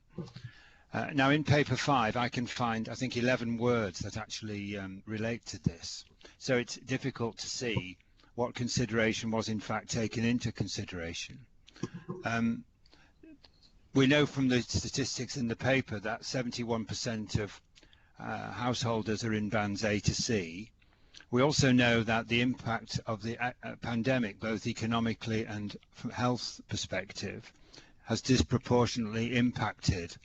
G: Now in paper 5 I can find I think 11 words that actually relate to this, so it's difficult to see what consideration was in fact taken into consideration. We know from the statistics in the paper that 71% of householders are in bands A to C. We also know that the impact of the pandemic, both economically and from a health perspective, has disproportionately impacted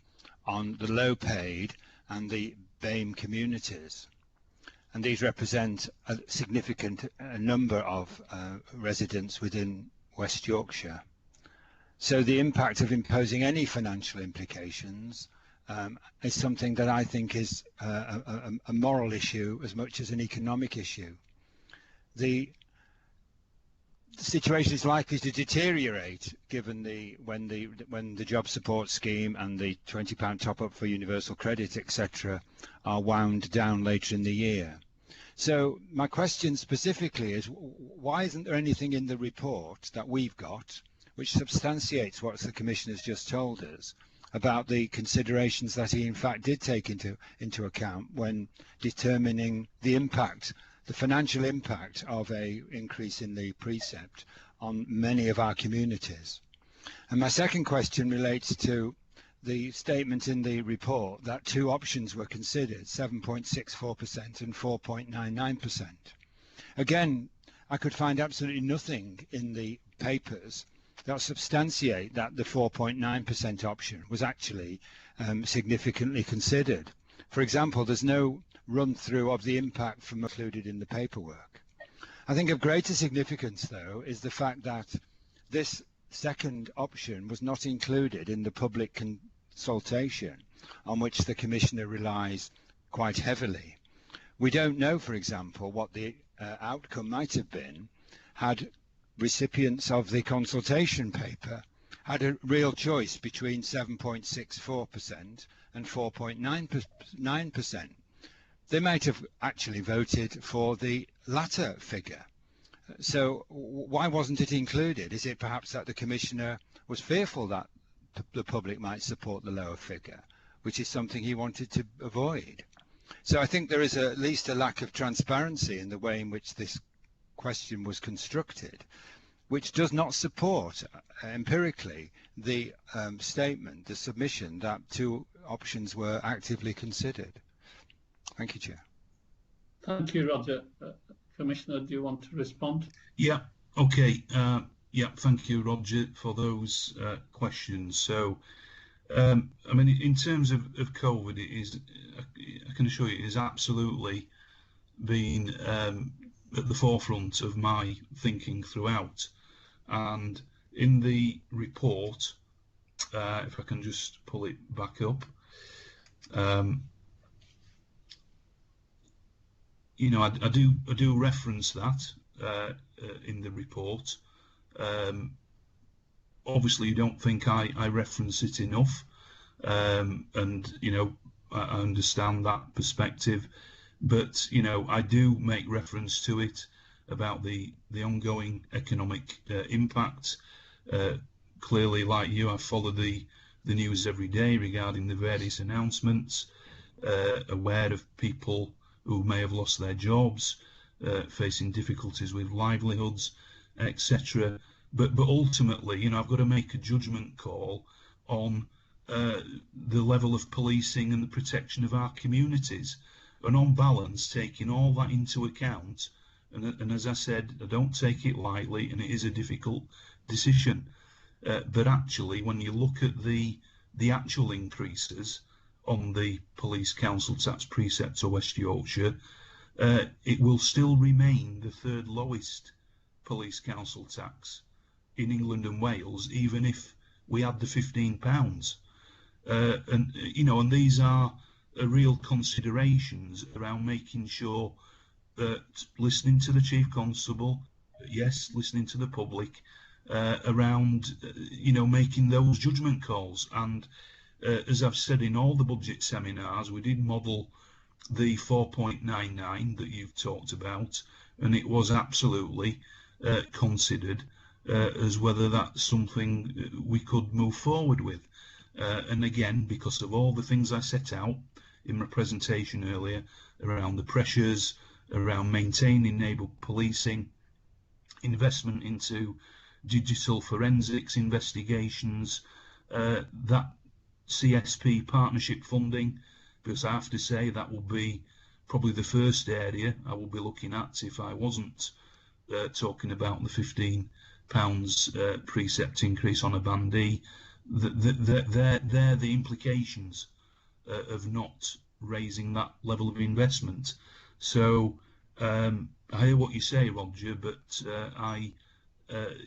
G: on the low paid and the BAME communities. And these represent a significant number of residents within West Yorkshire. So the impact of imposing any financial implications is something that I think is a moral issue as much as an economic issue. The situation is likely to deteriorate given when the job support scheme and the £20 top up for universal credit, etc., are wound down later in the year. So my question specifically is, why isn't there anything in the report that we've got which substantiates what the Commissioner has just told us about the considerations that he in fact did take into account when determining the impact the financial impact of a increase in the precept on many of our communities. And my second question relates to the statement in the report that two options were considered, 7.64% and 4.99%. Again, I could find absolutely nothing in the papers that substantiate that the 4.9% option was actually significantly considered. For example, there's no run through of the impact from included in the paperwork. I think of greater significance, though, is the fact that this second option was not included in the public consultation on which the Commissioner relies quite heavily. We don't know, for example, what the outcome might have been had recipients of the consultation paper had a real choice between 7.64% and 4.9%. They might have actually voted for the latter figure. So why wasn't it included? Is it perhaps that the Commissioner was fearful that the public might support the lower figure, which is something he wanted to avoid? So I think there is at least a lack of transparency in the way in which this question was constructed, which does not support empirically the statement, the submission that two options were actively considered. Thank you, Chair.
A: Thank you, Roger. Commissioner, do you want to respond?
C: Yeah, okay. Yeah, thank you, Roger, for those questions. So, I mean, in terms of COVID, it is, I can assure you, it has absolutely been at the forefront of my thinking throughout. And in the report, if I can just pull it back up, you know, I do reference that in the report. Obviously, you don't think I reference it enough, and you know, I understand that perspective, but you know, I do make reference to it about the ongoing economic impact. Clearly, like you, I follow the news every day regarding the various announcements, aware of people who may have lost their jobs, facing difficulties with livelihoods, etc. But ultimately, you know, I've got to make a judgment call on the level of policing and the protection of our communities. And on balance, taking all that into account, and as I said, I don't take it lightly, and it is a difficult decision. But actually, when you look at the actual increases on the police council tax precept to West Yorkshire, it will still remain the third lowest police council tax in England and Wales, even if we had the £15. And you know, and these are real considerations around making sure that listening to the Chief Constable, yes, listening to the public, around you know, making those judgment calls. And as I've said in all the budget seminars, we did model the 4.99 that you've talked about, and it was absolutely considered as whether that's something we could move forward with. And again, because of all the things I set out in my presentation earlier around the pressures, around maintaining neighbourhood policing, investment into digital forensics investigations, that CSP partnership funding, because I have to say that will be probably the first area I will be looking at if I wasn't talking about the £15 precept increase on a band E. They're the implications of not raising that level of investment. So I hear what you say, Roger, but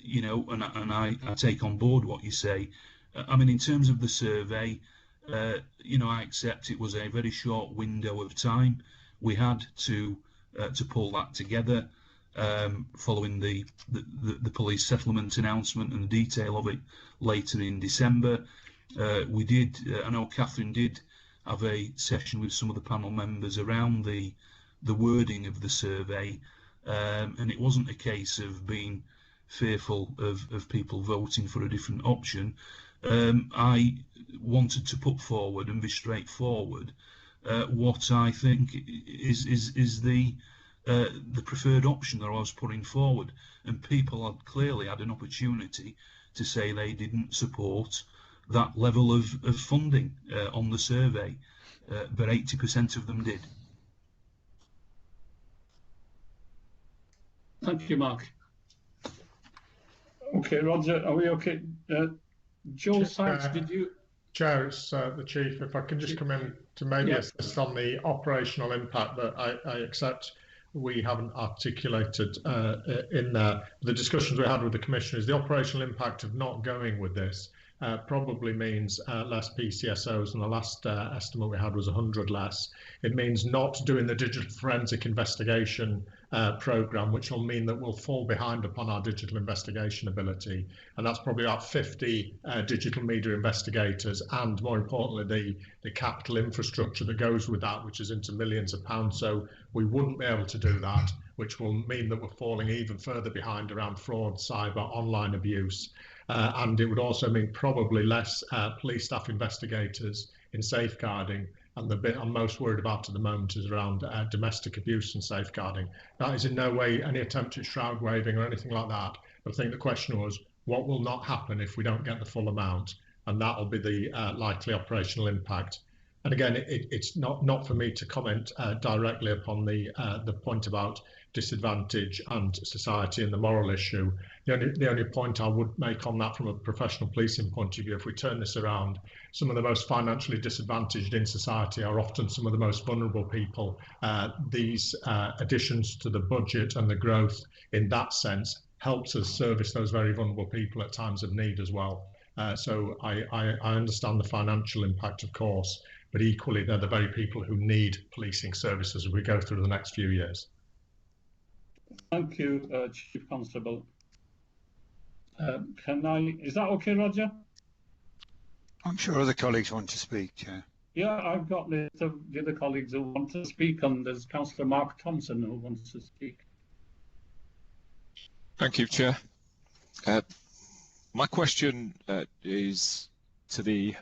C: you know, and I take on board what you say. I mean, in terms of the survey, you know, I accept it was a very short window of time. We had to pull that together following the police settlement announcement and the detail of it later in December. We did, I know Catherine did have a session with some of the panel members around the wording of the survey, and it wasn't a case of being fearful of people voting for a different option. I wanted to put forward and be straightforward what I think is the the preferred option that I was putting forward, and people had clearly had an opportunity to say they didn't support that level of funding on the survey, but 80% of them did.
A: Thank you, Mark. Okay, Roger, are we okay? Joe Sykes, did you?
F: Chair, it's the Chief. If I can just come in to maybe assist on the operational impact that I accept we haven't articulated in there. The discussions we had with the Commissioners, the operational impact of not going with this probably means less PCSOs, and the last estimate we had was 100 less. It means not doing the digital forensic investigation programme, which will mean that we'll fall behind upon our digital investigation ability, and that's probably about 50 digital media investigators, and more importantly the capital infrastructure that goes with that, which is into millions of pounds. So we wouldn't be able to do that, which will mean that we're falling even further behind around fraud, cyber, online abuse. And it would also mean probably less police staff investigators in safeguarding, and the bit I'm most worried about at the moment is around domestic abuse and safeguarding. That is in no way any attempt at shroud waving or anything like that, but I think the question was, what will not happen if we don't get the full amount? And that will be the likely operational impact. And again, it's not for me to comment directly upon the point about disadvantage and society and the moral issue. The only point I would make on that from a professional policing point of view, if we turn this around, some of the most financially disadvantaged in society are often some of the most vulnerable people. These additions to the budget and the growth in that sense helps us service those very vulnerable people at times of need as well. So I understand the financial impact, of course, but equally they're the very people who need policing services as we go through the next few years.
A: Thank you, Chief Constable. Is that okay, Roger?
G: I'm sure other colleagues want to speak, Chair.
A: Yeah, I've got the other colleagues who want to speak, and there's Councillor Mark Thompson who wants to speak.
H: Thank you, Chair. My question is to the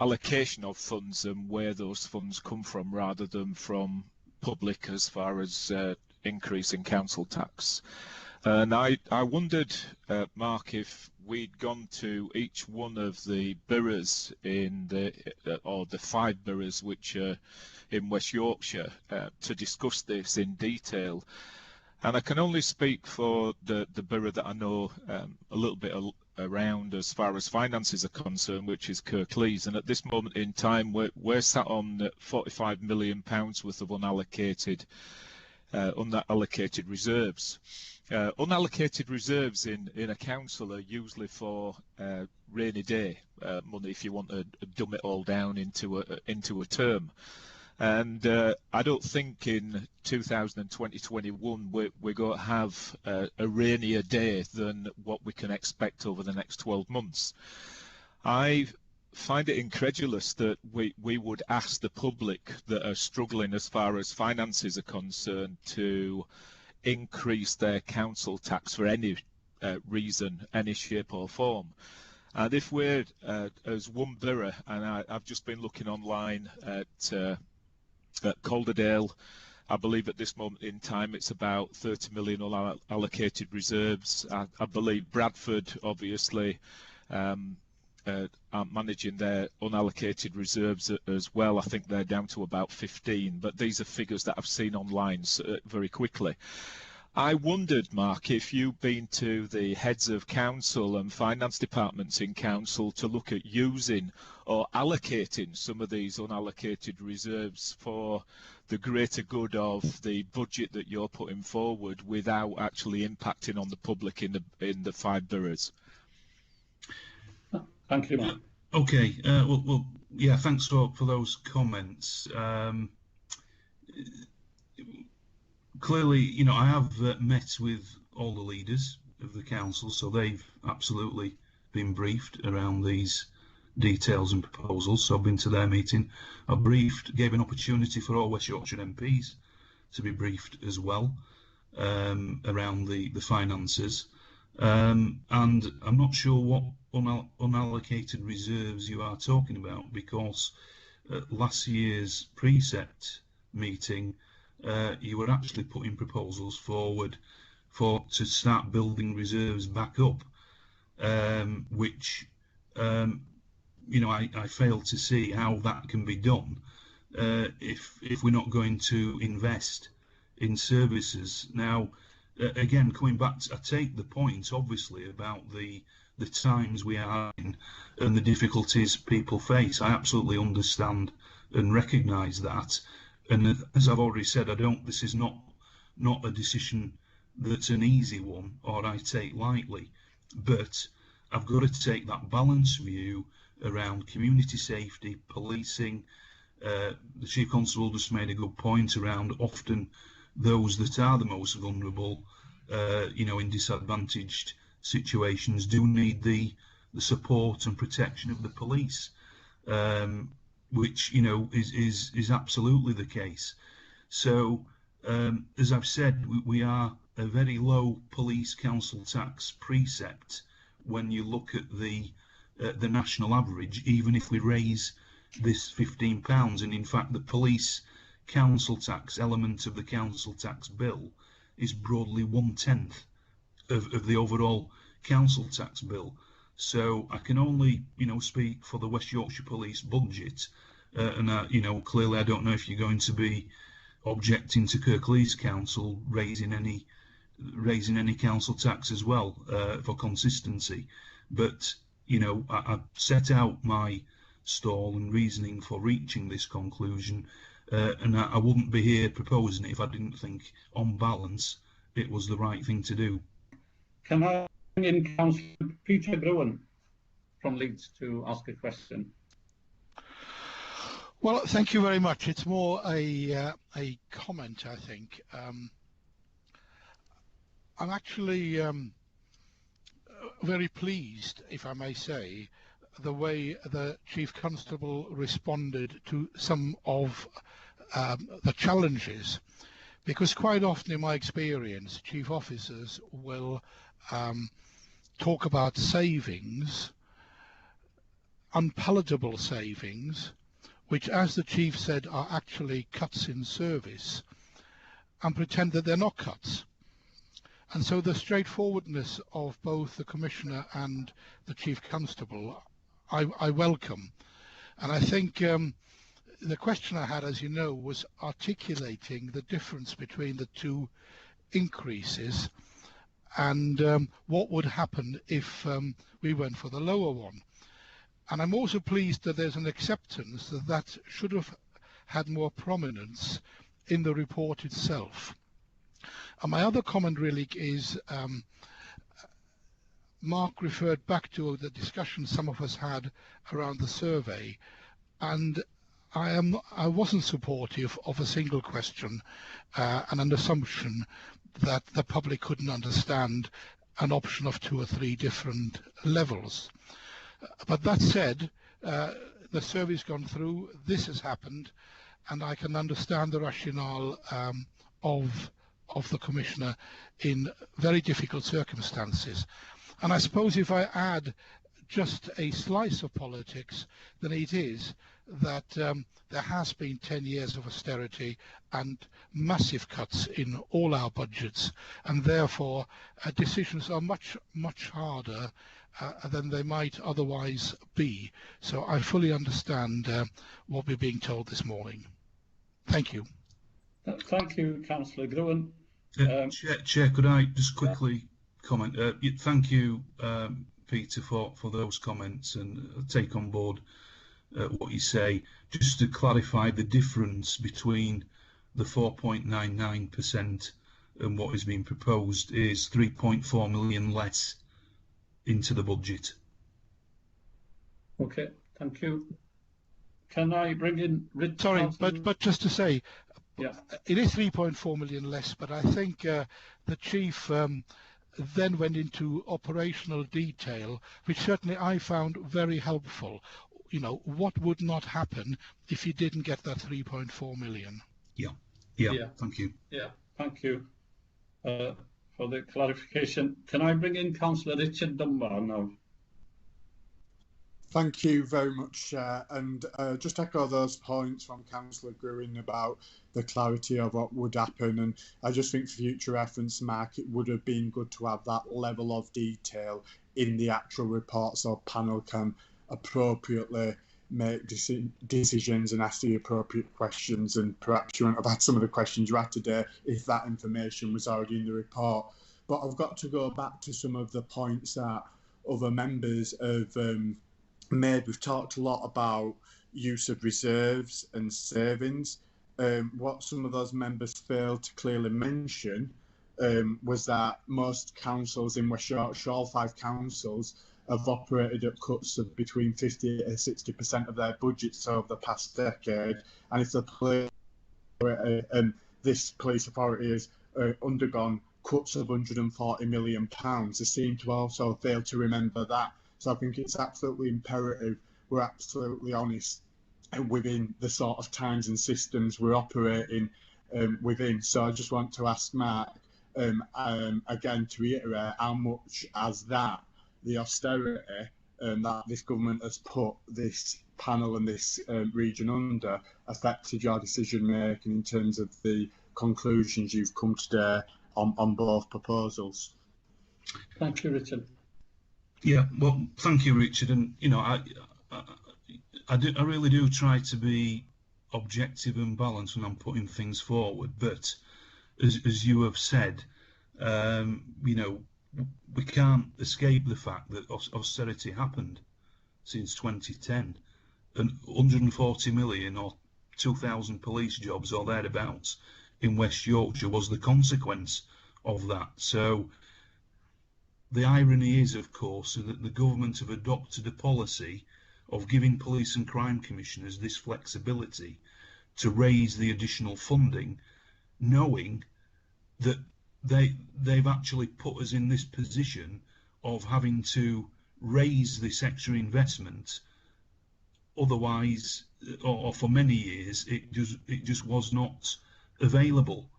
H: allocation of funds and where those funds come from, rather than from public as far as increase in council tax. And I wondered, Mark, if we'd gone to each one of the boroughs in the 5 boroughs which are in West Yorkshire to discuss this in detail. And I can only speak for the borough that I know a little bit around as far as finances are concerned, which is Kirklees. And at this moment in time, we're sat on £45 million worth of unallocated reserves. Unallocated reserves in a council are usually for rainy day money, if you want to dumb it all down into a term. And I don't think in 2020-21 we're going to have a rainier day than what we can expect over the next 12 months. I find it incredulous that we would ask the public that are struggling as far as finances are concerned to increase their council tax for any reason, any shape or form. And if we're as one borough, and I've just been looking online at Calderdale, I believe at this moment in time it's about 30 million allocated reserves. I believe Bradford obviously are managing their unallocated reserves as well. I think they're down to about 15, but these are figures that I've seen online very quickly. I wondered, Mark, if you've been to the heads of council and finance departments in council to look at using or allocating some of these unallocated reserves for the greater good of the budget that you're putting forward without actually impacting on the public in the 5 boroughs.
A: Thank you, Mark.
C: Okay, well, yeah, thanks for those comments. Clearly, I have met with all the leaders of the council, so they've absolutely been briefed around these details and proposals. So I've been to their meeting. I gave an opportunity for all West Yorkshire MPs to be briefed as well around the finances. And I'm not sure what unallocated reserves you are talking about, because at last year's Precept meeting, you were actually putting proposals forward to start building reserves back up, which you know, I fail to see how that can be done if we're not going to invest in services. Now, again, coming back, I take the point obviously about the times we are in and the difficulties people face. I absolutely understand and recognise that. And as I've already said, this is not a decision that's an easy one or I take lightly, but I've got to take that balanced view around community safety, policing. The Chief Constable just made a good point around often those that are the most vulnerable, you know, in disadvantaged situations do need the support and protection of the police, which, you know, is absolutely the case. So, as I've said, we are a very low police council tax precept when you look at the national average, even if we raise this £15, and in fact the police council tax element of the council tax bill is broadly 1/10 of the overall council tax bill. So I can only, you know, speak for the West Yorkshire Police budget, and you know, clearly I don't know if you're going to be objecting to Kirklees Council raising any council tax as well for consistency. But you know, I set out my stall and reasoning for reaching this conclusion, and I wouldn't be here proposing it if I didn't think, on balance, it was the right thing to do.
A: Can I bring in Councillor Peter Gruen from Leeds to ask a question?
I: Well, thank you very much. It's more a comment, I think. I'm actually very pleased, if I may say, the way the Chief Constable responded to some of the challenges, because quite often in my experience, chief officers will talk about savings, unpalatable savings, which, as the Chief said, are actually cuts in service, and pretend that they're not cuts. And so the straightforwardness of both the Commissioner and the Chief Constable, I welcome. And I think the question I had, as you know, was articulating the difference between the two increases and what would happen if we went for the lower one. And I'm also pleased that there's an acceptance that that should have had more prominence in the report itself. And my other comment really is, Mark referred back to the discussion some of us had around the survey, and I wasn't supportive of a single question and an assumption that the public couldn't understand an option of 2 or 3 different levels. But that said, the survey's gone through, this has happened, and I can understand the rationale of the Commissioner in very difficult circumstances. And I suppose if I add just a slice of politics, then it is that there has been 10 years of austerity and massive cuts in all our budgets, and therefore decisions are much harder than they might otherwise be. So I fully understand what we're being told this morning. Thank you.
A: Thank you, Councillor Gruen.
C: Chair, could I just quickly comment? Thank you, Peter, for those comments, and take on board what you say. Just to clarify, the difference between the 4.99% and what is being proposed is 3.4 million less into the budget.
A: Okay, thank you. Can I bring in Richard?
I: Sorry, but just to say,
A: yeah,
I: it is 3.4 million less, but I think the Chief then went into operational detail, which certainly I found very helpful. You know, what would not happen if you didn't get that 3.4 million?
C: Yeah, thank you.
A: Yeah, thank you for the clarification. Can I bring in Councillor Richard Dunbar now?
J: Thank you very much, Chair. And just echo those points from Councillor Grewin about the clarity of what would happen. And I just think for future reference, Mark, it would have been good to have that level of detail in the actual report so panel can appropriately make decisions and ask the appropriate questions. And perhaps you wouldn't have had some of the questions you had today if that information was already in the report. But I've got to go back to some of the points that other members have made. We've talked a lot about use of reserves and savings. What some of those members failed to clearly mention was that most councils in West Yorkshire, all 5 councils, have operated at cuts of between 50 and 60% of their budgets over the past decade. And if this police authority has undergone cuts of £140 million, they seem to also fail to remember that. So I think it's absolutely imperative we're absolutely honest within the sort of times and systems we're operating within. So I just want to ask Mark again to reiterate how much has that, the austerity that this government has put this panel and this region under, affected your decision making in terms of the conclusions you've come today on both proposals.
A: Thank you, Richard.
C: Yeah, well, thank you, Richard. And you know, I really do try to be objective and balanced when I'm putting things forward. But as you have said, you know, we can't escape the fact that austerity happened since 2010, and 140 million or 2,000 police jobs or thereabouts in West Yorkshire was the consequence of that. So the irony is, of course, that the government have adopted a policy of giving police and crime commissioners this flexibility to raise the additional funding, knowing that they've actually put us in this position of having to raise this extra investment. Otherwise, or for many years, it just was not available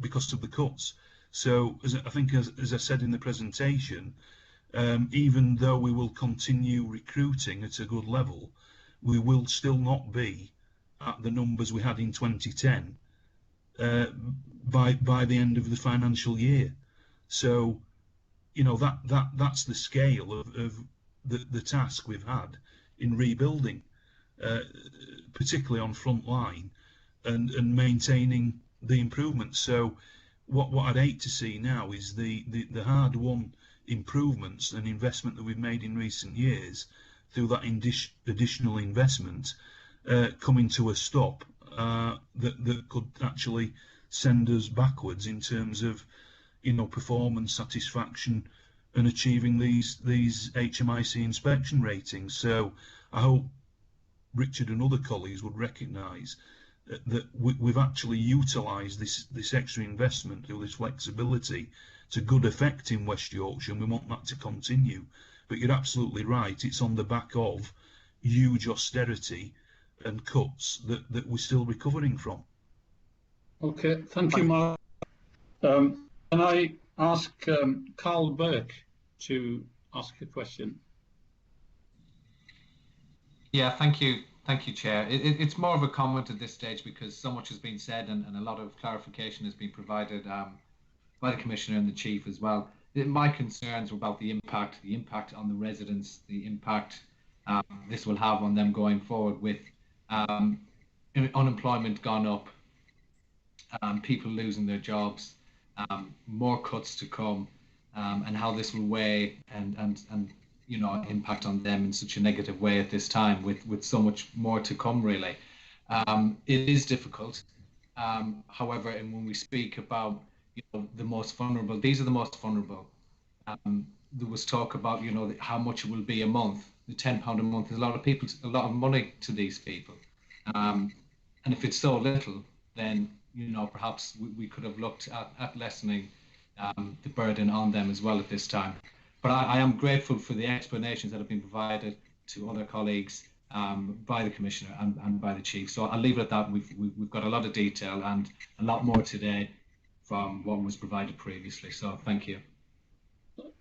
C: because of the cuts. So I think as I said in the presentation, even though we will continue recruiting at a good level, we will still not be at the numbers we had in 2010 by the end of the financial year. So, you know, that's the scale of the task we've had in rebuilding, particularly on front line and maintaining the improvements. So what I'd hate to see now is the hard-won improvements and investment that we've made in recent years through that additional investment coming to a stop that could actually send us backwards in terms of, you know, performance, satisfaction, and achieving these HMIC inspection ratings. So I hope Richard and other colleagues would recognise that we've actually utilised this extra investment through this flexibility to good effect in West Yorkshire, and we want that to continue. But you're absolutely right, it's on the back of huge austerity and cuts that we're still recovering from.
A: Okay, thank you, Mark. Can I ask Carl Burke to ask a question?
K: Yeah, thank you. Thank you, Chair. It's more of a comment at this stage because so much has been said and a lot of clarification has been provided by the Commissioner and the Chief as well. My concerns were about the impact on the residents, the impact this will have on them going forward with unemployment gone up, people losing their jobs, more cuts to come, and how this will weigh and you know, impact on them in such a negative way at this time with so much more to come, really. It is difficult. However, and when we speak about, you know, the most vulnerable, these are the most vulnerable. There was talk about, you know, how much it will be a month. The £10 a month is a lot of people, a lot of money to these people. And if it's so little, then, you know, perhaps we could have looked at lessening the burden on them as well at this time. But I am grateful for the explanations that have been provided to other colleagues by the Commissioner and by the Chief. So I'll leave it at that. We've got a lot of detail and a lot more today from what was provided previously. So thank you.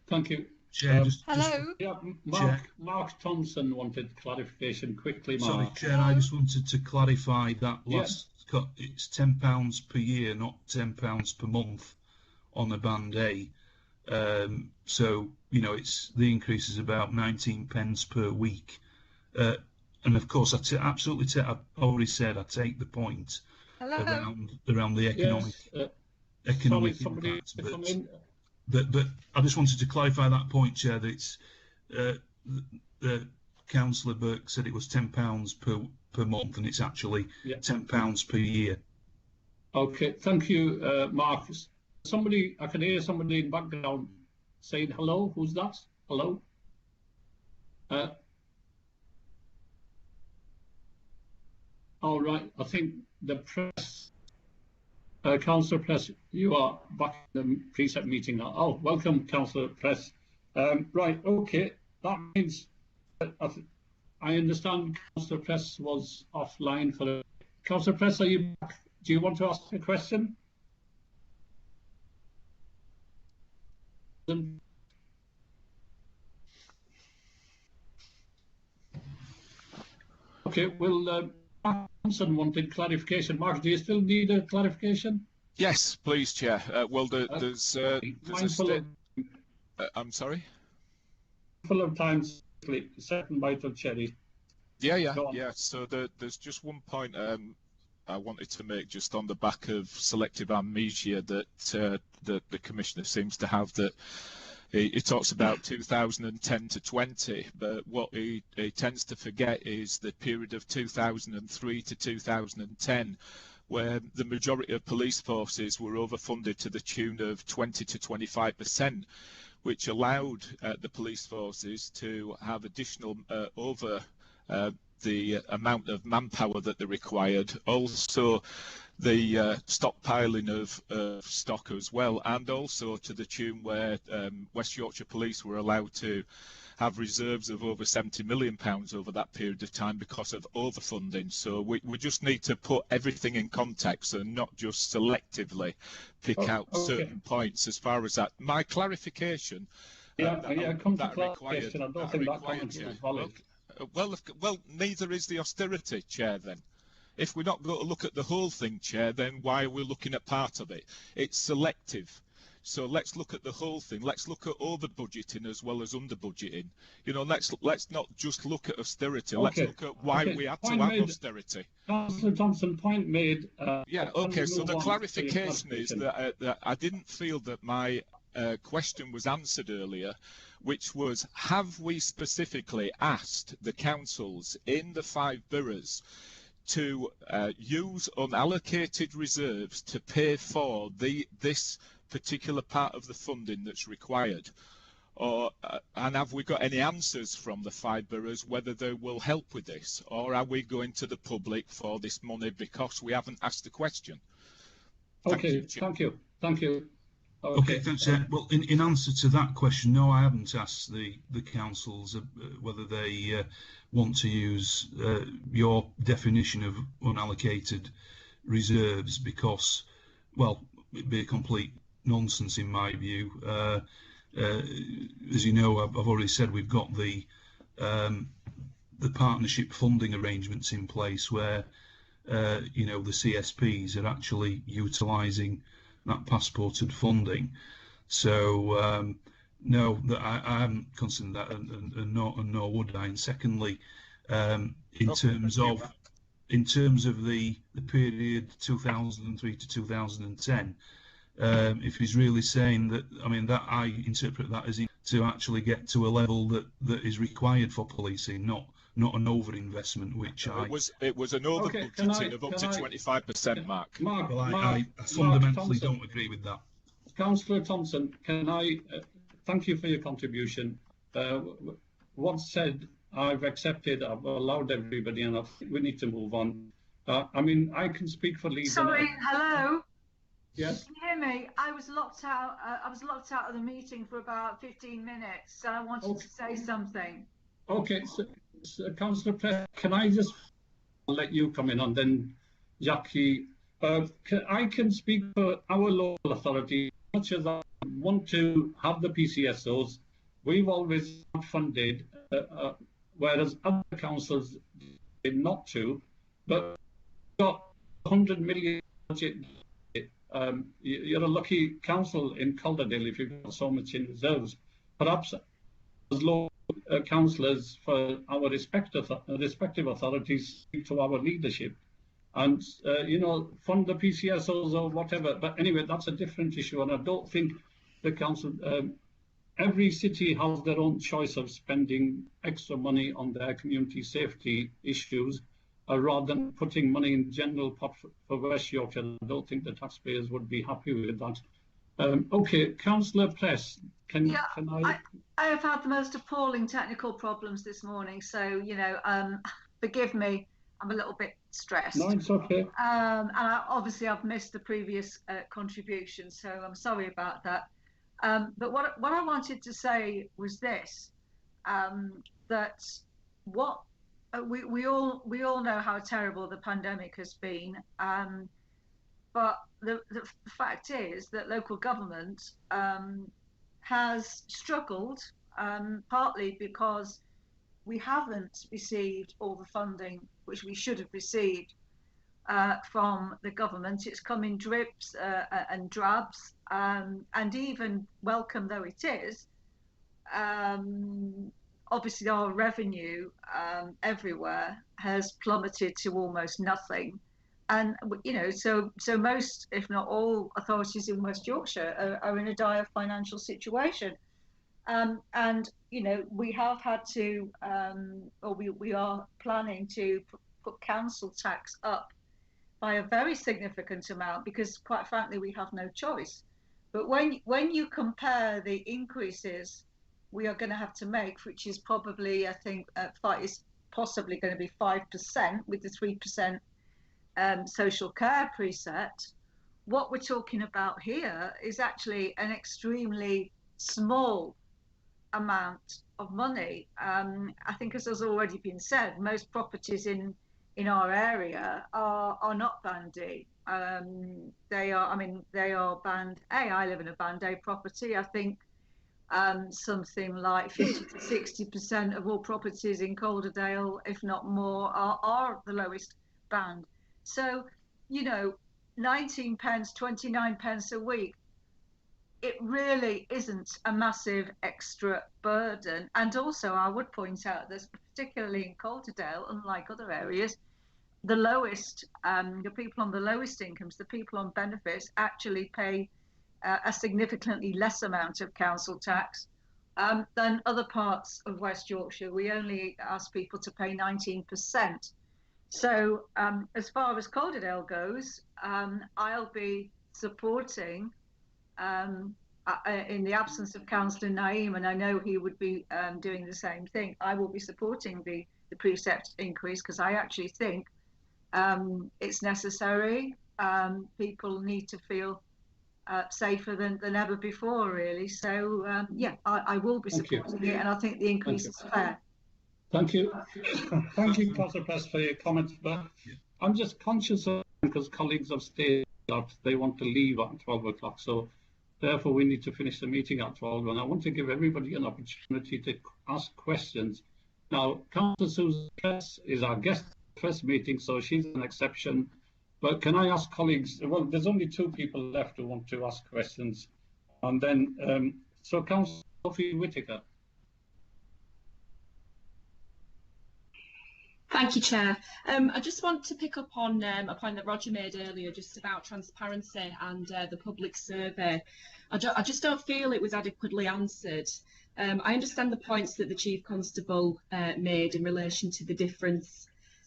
A: Thank you.
C: Chair,
B: Hello.
A: Yeah,
C: Chair.
A: Mark Thompson wanted clarification quickly, Mark.
C: Sorry, Chair, I just wanted to clarify that it's £10 per year, not £10 per month on a band A. So, you know, the increase is about 19 pence per week. And of course, I've already said I take the point around the economic impact. But I just wanted to clarify that point, Chair, that it's Councillor Burke said it was £10 per month, and it's actually £10 per year.
A: Okay, thank you, Mark. I can hear somebody in the background saying hello. Who's that? Hello? All right, I think the press, Councillor Press, you are back in the Precept meeting now. Oh, welcome, Councillor Press. Right, okay, that means I understand Councillor Press was offline for Councillor Press, are you back? Do you want to ask a question? Okay, well, Thompson wanted clarification. Mark, do you still need a clarification?
H: Yes, please, Chair. Well, there's I'm sorry?
A: Full of times, second bite of cherry.
H: Yeah. So there's just one point I wanted to make just on the back of selective amnesia that the Commissioner seems to have, that he talks about 2010 to 20, but what he tends to forget is the period of 2003 to 2010, where the majority of police forces were overfunded to the tune of 20 to 25%, which allowed the police forces to have additional over the amount of manpower that they required. Also, the stockpiling of stock as well, and also to the tune where West Yorkshire Police were allowed to have reserves of over £70 million over that period of time because of overfunding. So we just need to put everything in context and not just selectively pick out certain points as far as that. My clarification.
A: Come to clarification. I don't think that comment is valid.
H: Well, neither is the austerity, Chair, then. If we're not going to look at the whole thing, Chair, then why are we looking at part of it? It's selective. So let's look at the whole thing. Let's look at over budgeting as well as under budgeting. You know, let's not just look at austerity. Let's look at why we had to have austerity.
A: Councillor Thompson, point made.
H: So the clarification is that I didn't feel that my question was answered earlier, which was, have we specifically asked the councils in the 5 boroughs to use unallocated reserves to pay for this particular part of the funding that's required? Or and have we got any answers from the 5 boroughs whether they will help with this? Or are we going to the public for this money because we haven't asked the question?
A: Thank you.
C: Okay, thanks. Well, in answer to that question, no, I haven't asked the councils whether they want to use your definition of unallocated reserves, because, well, it'd be a complete nonsense in my view. As you know, I've already said we've got the partnership funding arrangements in place where you know, the CSPs are actually utilising that passported funding. So no, that I haven't considered that, and nor would I. And secondly, in terms of the period 2003 to 2010, if he's really saying that, I mean, that I interpret that as to actually get to a level that is required for policing, not an over-investment, which
H: it was an over-budgeting of up to 25%, Mark.
C: Well, I fundamentally don't agree with that.
A: Councillor Thompson, can I thank you for your contribution. Once said, I've accepted, I've allowed everybody, and I think we need to move on. I mean, I can speak for Leeds.
L: Sorry, hello?
A: Yes?
L: Can you hear me? I was locked out. I was locked out of the meeting for about 15 minutes, so I wanted to say something.
A: Okay, so Councillor Press, can I just let you come in, and then Jackie? I can speak for our local authority. As much as I want to have the PCSOs, we've always funded, whereas other councils did not to, but got 100 million budget. You're a lucky council in Calderdale if you've got so much in reserves. Perhaps as local councillors for our respective authorities speak to our leadership and, fund the PCSOs or whatever. But anyway, that's a different issue. And I don't think the council, every city has their own choice of spending extra money on their community safety issues, rather than putting money in general pot for West Yorkshire. I don't think the taxpayers would be happy with that. Okay, Councillor Press, can I?
L: I have had the most appalling technical problems this morning, so forgive me. I'm a little bit stressed.
A: No, it's okay.
L: And obviously I've missed the previous contribution, so I'm sorry about that. But what I wanted to say was this: that what we all know how terrible the pandemic has been, but the fact is that local government has struggled, partly because we haven't received all the funding which we should have received from the government. It's come in drips and drabs, and even welcome though it is, obviously our revenue everywhere has plummeted to almost nothing. And so most, if not all, authorities in West Yorkshire are in a dire financial situation. And we have had to, or we are planning to put council tax up by a very significant amount, because quite frankly we have no choice. But when you compare the increases we are going to have to make, which is probably, I think, is possibly going to be 5% with the 3% social care precept, what we're talking about here is actually an extremely small amount of money. I think, as has already been said, most properties in our area are not Band D. They are Band A. I live in a Band A property. I think something like 50 to 60% of all properties in Calderdale, if not more, are the lowest band. So, 19 pence, 29 pence a week, it really isn't a massive extra burden. And also, I would point out that particularly in Calderdale, unlike other areas, the lowest, the people on the lowest incomes, the people on benefits, actually pay a significantly less amount of council tax than other parts of West Yorkshire. We only ask people to pay 19%. So as far as Calderdale goes, I'll be supporting, in the absence of Councillor Naeem, and I know he would be doing the same thing, I will be supporting the precept increase, because I actually think it's necessary. People need to feel safer than ever before, really. So I will be supporting it, and I think the increase is fair.
A: Thank you. Thank you, Councillor Press, for your comments. But I'm just conscious of, because colleagues have stayed up, they want to leave at 12 o'clock. So therefore, we need to finish the meeting at 12. And I want to give everybody an opportunity to ask questions. Now, Councillor Susan Press is our guest first meeting, so she's an exception. But can I ask colleagues, well, there's only two people left who want to ask questions. And then, so Councillor Sophie Whittaker.
M: Thank you, Chair. I just want to pick up on a point that Roger made earlier, just about transparency and the public survey. I just don't feel it was adequately answered. I understand the points that the Chief Constable made in relation to the difference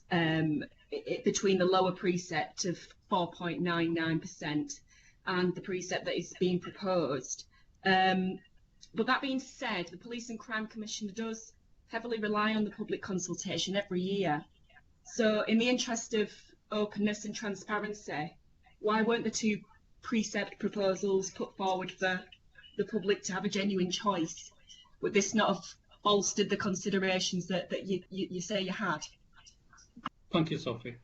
M: between the lower precept of 4.99% and the precept that is being proposed. But that being said, the Police and Crime Commissioner does heavily rely on the public consultation every year. So in the interest of openness and transparency, why weren't the two precept proposals put forward for the public to have a genuine choice? Would this not have bolstered the considerations that you say you had?
A: Thank you, Sophie.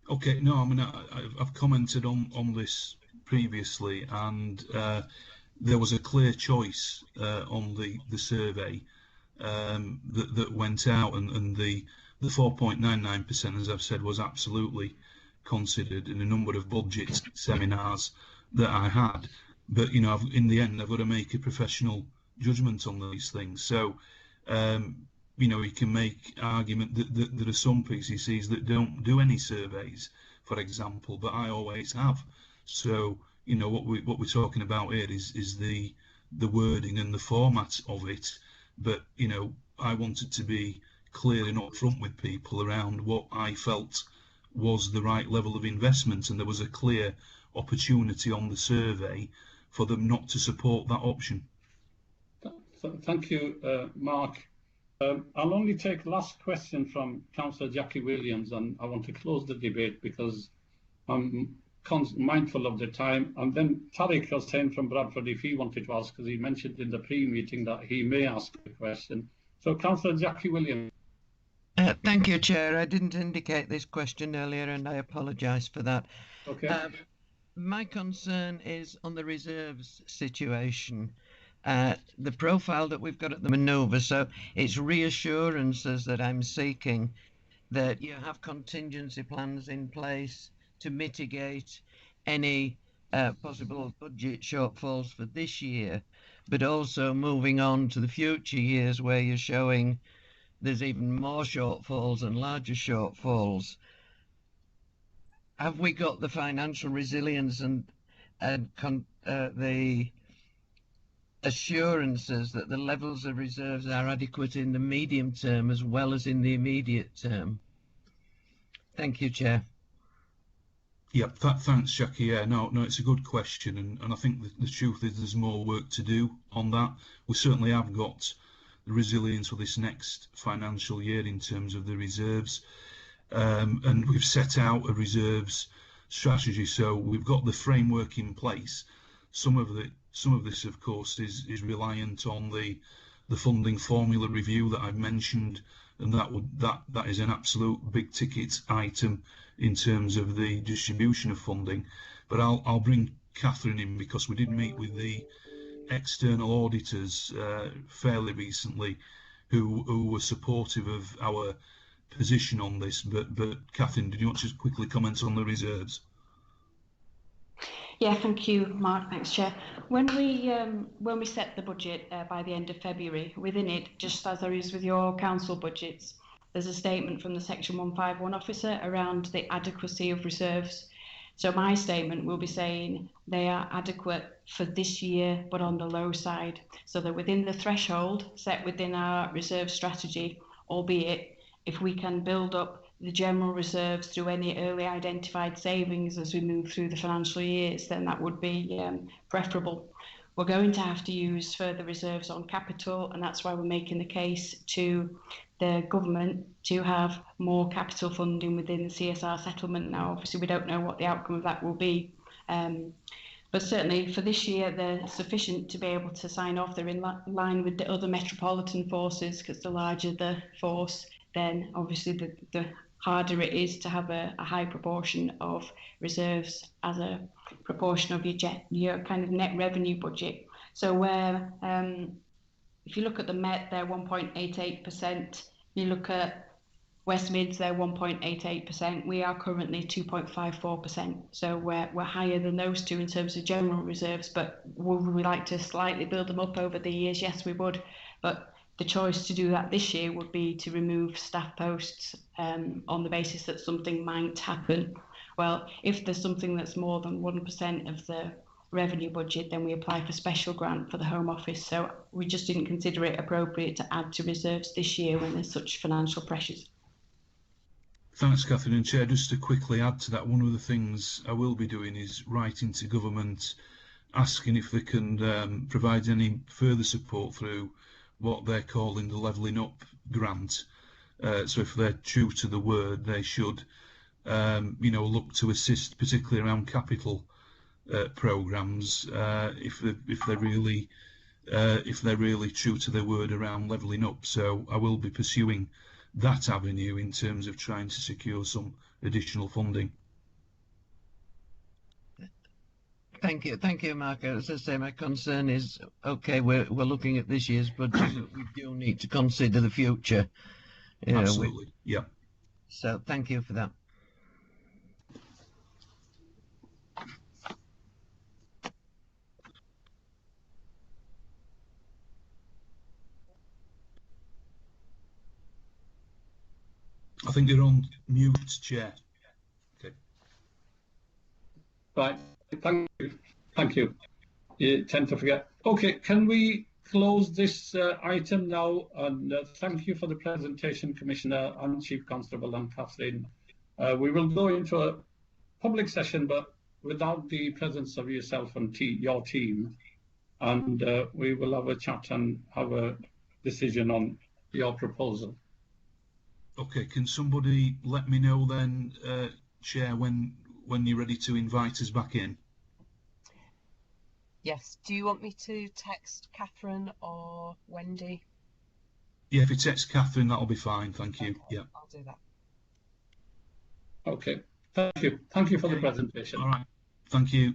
C: Okay, no, I mean, I've commented on this previously, and there was a clear choice on the survey that went out, and the 4.99%, as I've said, was absolutely considered in a number of budget seminars that I had. But you know, in the end, I've got to make a professional judgment on these things. So you know, you can make argument that there are some PCCs that don't do any surveys, for example, but I always have. So you know, what we're talking about here is the wording and the format of it. But you know, I wanted to be clear and upfront with people around what I felt was the right level of investment, and there was a clear opportunity on the survey for them not to support that option.
A: Thank you, Mark. I'll only take last question from Councillor Jackie Williams, and I want to close the debate because I'm mindful of the time. And then Tariq was saying from Bradford if he wanted to ask, because he mentioned in the pre-meeting that he may ask a question. So Councillor Jackie Williams.
N: Thank you, Chair. I didn't indicate this question earlier, and I apologise for that.
A: Okay.
N: My concern is on the reserves situation. The profile that we've got at the manoeuvre, so it's reassurances that I'm seeking that you have contingency plans in place to mitigate any possible budget shortfalls for this year, but also moving on to the future years where you're showing there's even more shortfalls and larger shortfalls. Have we got the financial resilience and the assurances that the levels of reserves are adequate in the medium term as well as in the immediate term? Thank you, Chair.
C: Yeah, thanks, Jackie. Yeah, no, it's a good question, and I think the truth is there's more work to do on that. We certainly have got the resilience for this next financial year in terms of the reserves, and we've set out a reserves strategy, so we've got the framework in place. Some of this, of course, is reliant on the funding formula review that I've mentioned, and that is an absolute big ticket item in terms of the distribution of funding. But I'll bring Catherine in because we did meet with the external auditors fairly recently, who were supportive of our position on this. But Catherine, did you want to just quickly comment on the reserves?
E: Yeah, thank you, Mark. Thanks, Chair. When we set the budget by the end of February, within it, just as there is with your council budgets, there's a statement from the Section 151 officer around the adequacy of reserves. So my statement will be saying they are adequate for this year, but on the low side. So they're within the threshold set within our reserve strategy, albeit if we can build up the general reserves through any early identified savings as we move through the financial years, then that would be preferable. We're going to have to use further reserves on capital, and that's why we're making the case to the government to have more capital funding within the CSR settlement. Now, obviously, we don't know what the outcome of that will be, but certainly for this year, they're sufficient to be able to sign off. They're in line with the other metropolitan forces, because the larger the force, then obviously the harder it is to have a high proportion of reserves as a proportion of your kind of net revenue budget. So where if you look at the Met, they're 1.88%. You look at West Mids, they're 1.88%. We are currently 2.54%. So we're higher than those two in terms of general reserves. But would we like to slightly build them up over the years? Yes, we would. But the choice to do that this year would be to remove staff posts on the basis that something might happen. Well, if there's something that's more than 1% of the revenue budget, then we apply for special grant for the Home Office. So we just didn't consider it appropriate to add to reserves this year when there's such financial pressures.
C: Thanks, Catherine. And Chair, just to quickly add to that, one of the things I will be doing is writing to government asking if they can provide any further support through what they're calling the Levelling Up grant. So if they're true to the word, they should look to assist, particularly around capital programs, if they're really true to their word around levelling up. So I will be pursuing that avenue in terms of trying to secure some additional funding.
N: thank you, Mark. As I say, my concern is, okay, we're looking at this year's budget, but we do need to consider the future. You know,
C: Absolutely, yeah.
N: So thank you for that.
C: I think you're on mute, Chair. Okay.
A: Right, thank you. Thank you. You tend to forget. Okay, can we close this item now? And thank you for the presentation, Commissioner and Chief Constable and Catherine. We will go into a public session, but without the presence of yourself and your team. And we will have a chat and have a decision on your proposal.
C: Okay, can somebody let me know then, Chair, when you're ready to invite us back in?
B: Yes. Do you want me to text Catherine or Wendy?
C: Yeah, if you text Catherine, that'll be fine. Thank you.
B: Okay,
C: Yeah.
B: I'll do that.
A: Okay. Thank you. Thank you for the presentation.
C: All right. Thank you.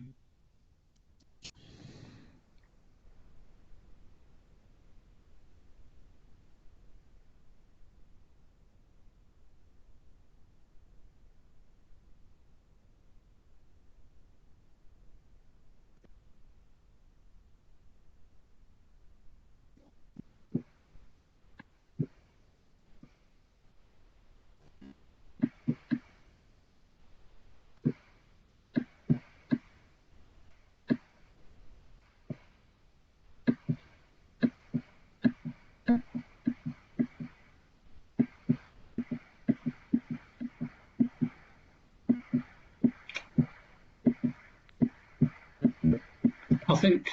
A: I think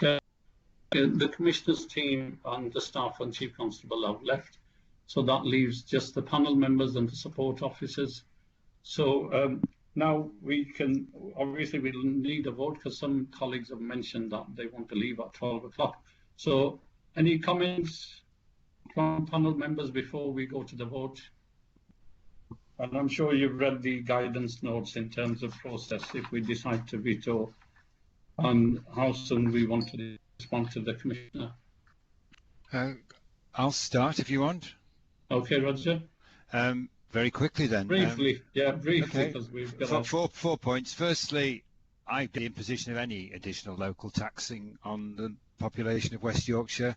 A: the Commissioner's team and the staff and Chief Constable have left, so that leaves just the panel members and the support officers. So now we can, obviously we'll need a vote because some colleagues have mentioned that they want to leave at 12 o'clock. So any comments from panel members before we go to the vote? And I'm sure you've read the guidance notes in terms of process if we decide to veto and how soon we want to respond to the Commissioner.
G: I'll start if you want.
A: Okay, Roger.
G: Very quickly then.
A: Briefly, briefly,
G: okay.
A: Because we've got
G: four points. Firstly, I the imposition of any additional local taxing on the population of West Yorkshire,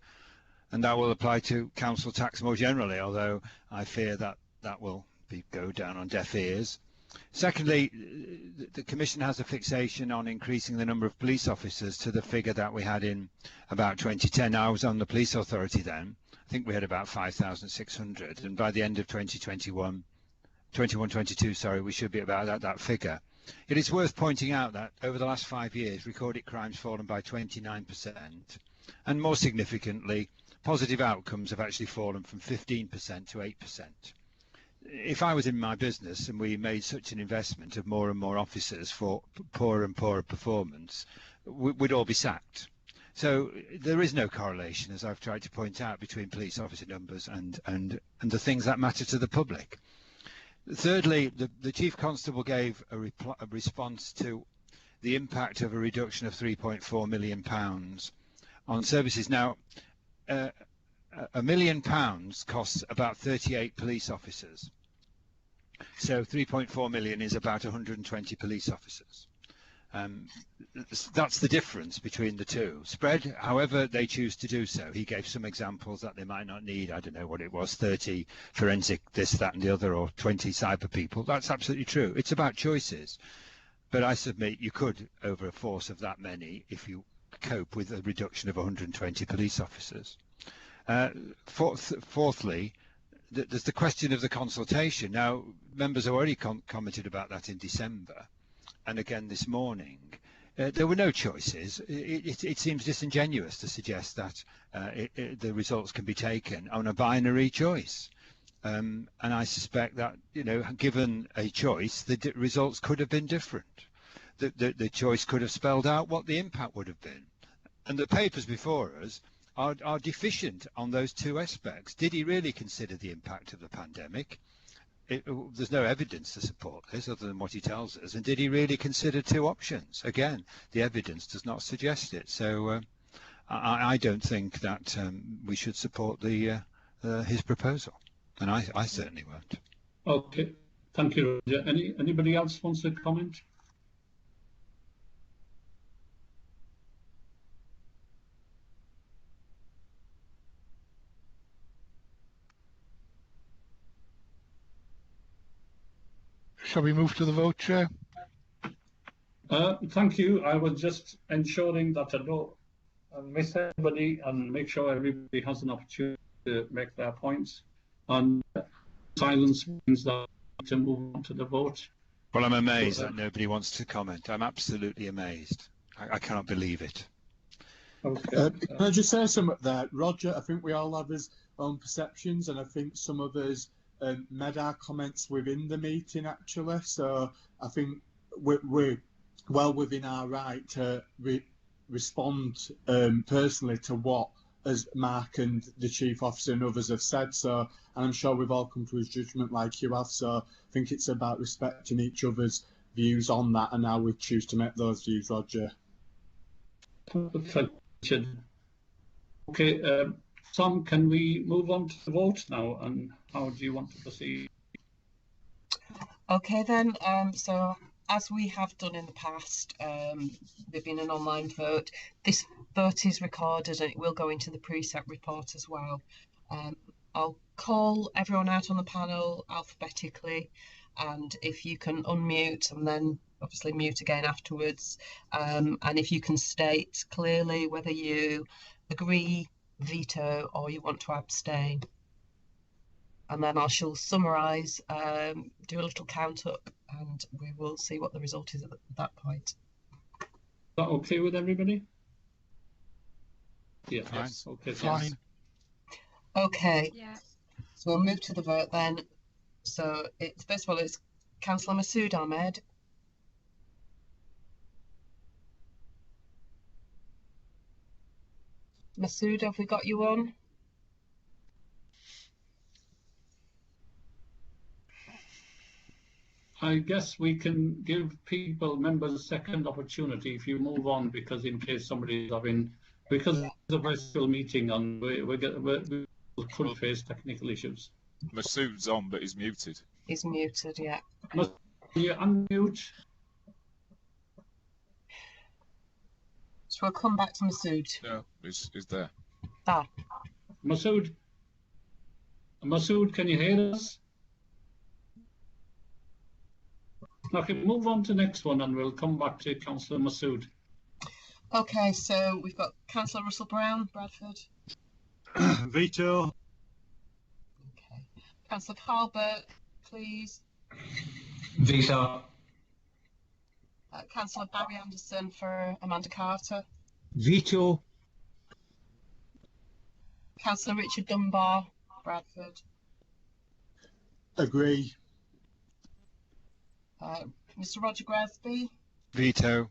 G: and that will apply to council tax more generally, although I fear that that will go down on deaf ears. Secondly, the Commission has a fixation on increasing the number of police officers to the figure that we had in about 2010. I was on the police authority then. I think we had about 5,600, and by the end of 21-22, sorry, we should be about that figure. It is worth pointing out that over the last 5 years, recorded crimes fallen by 29%, and more significantly, positive outcomes have actually fallen from 15% to 8%. If I was in my business and we made such an investment of more and more officers for poorer and poorer performance, we'd all be sacked. So there is no correlation, as I've tried to point out, between police officer numbers and the things that matter to the public. Thirdly, the Chief Constable gave a response to the impact of a reduction of £3.4 million on services. Now, £1 million costs about 38 police officers. So 3.4 million is about 120 police officers. That's the difference between the two. Spread however they choose to do so. He gave some examples that they might not need. I don't know what it was, 30 forensic this, that and the other, or 20 cyber people. That's absolutely true. It's about choices. But I submit you could, over a force of that many, if you cope with a reduction of 120 police officers. Fourthly, there's the question of the consultation. Now, members have already commented about that in December, and again this morning. There were no choices. It seems disingenuous to suggest that the results can be taken on a binary choice. And I suspect that, you know, given a choice, the results could have been different. The choice could have spelled out what the impact would have been. And the papers before us are deficient on those two aspects. Did he really consider the impact of the pandemic? there's no evidence to support this other than what he tells us. And did he really consider two options? Again, the evidence does not suggest it. So I don't think that we should support his proposal, and I certainly won't.
A: Okay, thank you, Roger. Anybody else wants to comment?
I: Shall we move to the vote, Chair?
A: Thank you. I was just ensuring that I don't miss anybody and make sure everybody has an opportunity to make their points. And silence means that to move on to the vote.
G: Well, I'm amazed that nobody wants to comment. I'm absolutely amazed. I cannot believe it.
A: Okay.
J: Can I just say something there? Roger, I think we all have his own perceptions, and I think some of us made our comments within the meeting, actually. So I think we're well within our right to respond personally to what, as Mark and the Chief Officer and others have said. So, and I'm sure we've all come to his judgment like you have. So I think it's about respecting each other's views on that and how we choose to make those views, Roger.
A: Okay, Sam, can we move on to the vote now, and how do you want to proceed?
B: Okay then, so as we have done in the past, there's been an online vote. This vote is recorded and it will go into the Precept report as well. I'll call everyone out on the panel alphabetically, and if you can unmute and then obviously mute again afterwards, and if you can state clearly whether you agree, veto, or you want to abstain. And then I shall summarise, do a little count up, and we will see what the result is at that point.
A: Is that okay with everybody? Yeah. Yes. Okay.
I: Fine.
B: Okay.
E: Yeah.
B: So we'll move to the vote then. So it's first of all it's Councillor Masood Ahmed. Masood, have we got you on?
A: I guess we can give members a second opportunity if you move on, because in case somebody is having, because it's a virtual meeting and we could face technical issues.
H: Masood's on, but he's muted.
B: He's muted, yeah.
A: Can you unmute?
B: So we'll come back to Masood.
H: No, he's there.
B: Ah.
A: Masood, can you hear us? Okay, move on to the next one and we'll come back to Councillor Masood.
B: Okay, so we've got Councillor Russell Brown, Bradford.
O: Veto.
B: Okay. Councillor Carlbert, please.
K: Veto.
B: Councillor Barry Anderson for Amanda Carter.
D: Veto.
B: Councillor Richard Dunbar, Bradford.
J: Agree.
B: Mr. Roger Gresby.
G: Veto.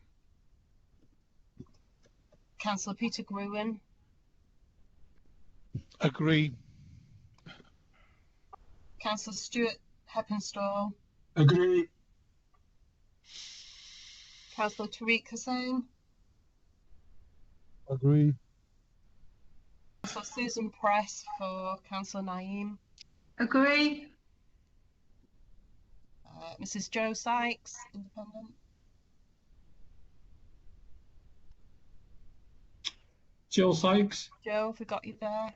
B: Councillor Peter Gruen.
I: Agree.
B: Councillor Stuart Heppenstall.
J: Agree.
B: Councillor Tariq Hussain.
O: Agree.
B: Councillor Susan Press for Councillor Naeem.
L: Agree.
B: Mrs. Jo Sykes, Independent.
A: Jo Sykes.
B: Jo, have we got you there?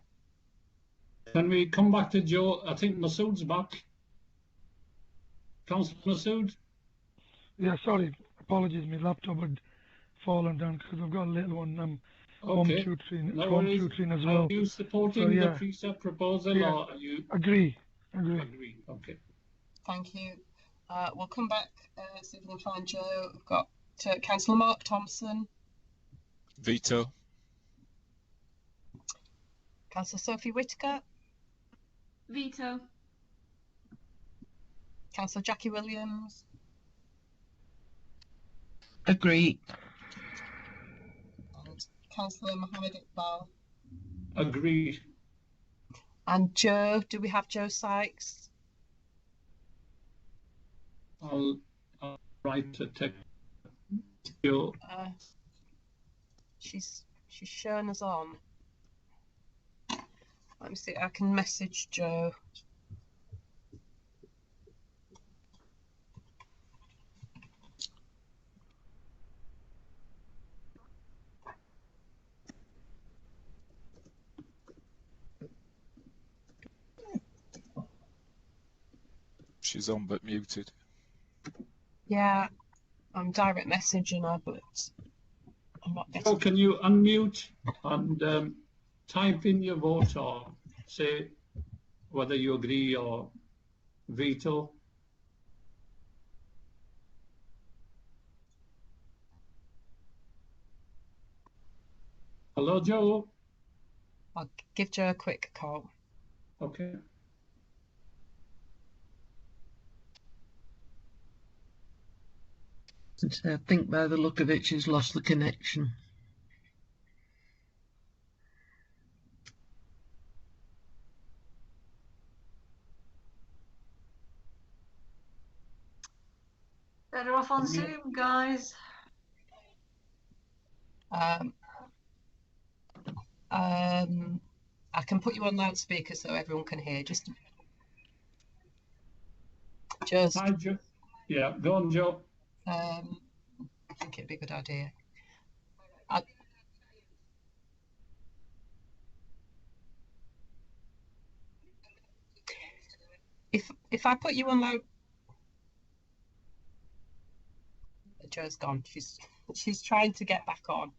A: Can we come back to Jo? I think Masood's back. Councillor Masood?
O: Yeah, sorry. Apologies, my laptop had fallen down because I've got a little one. Home tutoring, as well.
A: Are you supporting the Precept proposal, or are you?
O: Agree.
A: Okay.
B: Thank you. We'll come back, see if we can find Jo. We've got Councillor Mark Thompson.
H: Veto.
B: Councillor Sophie Whitaker.
M: Veto.
B: Councillor Jackie Williams.
N: Agree.
B: And Councillor Mohammed Iqbal.
A: Agree.
B: And Jo, do we have Jo Sykes?
A: I'll write a text. Jo.
B: She's shown us on. Let me see. I can message Joe.
H: She's on but muted.
B: Yeah, I'm direct messaging her, but I'm not getting.
A: So can you unmute and type in your vote or say whether you agree or veto? Hello, Joe.
B: I'll give Joe a quick call.
A: Okay.
N: I think by the look of it, she's lost the connection.
L: Better off on Zoom, guys.
B: I can put you on loudspeaker so everyone can hear. Just
A: Hi, Joe. Yeah, go on, Joe.
B: I think it'd be a good idea. If I put you on loud, Joe's gone. She's trying to get back on.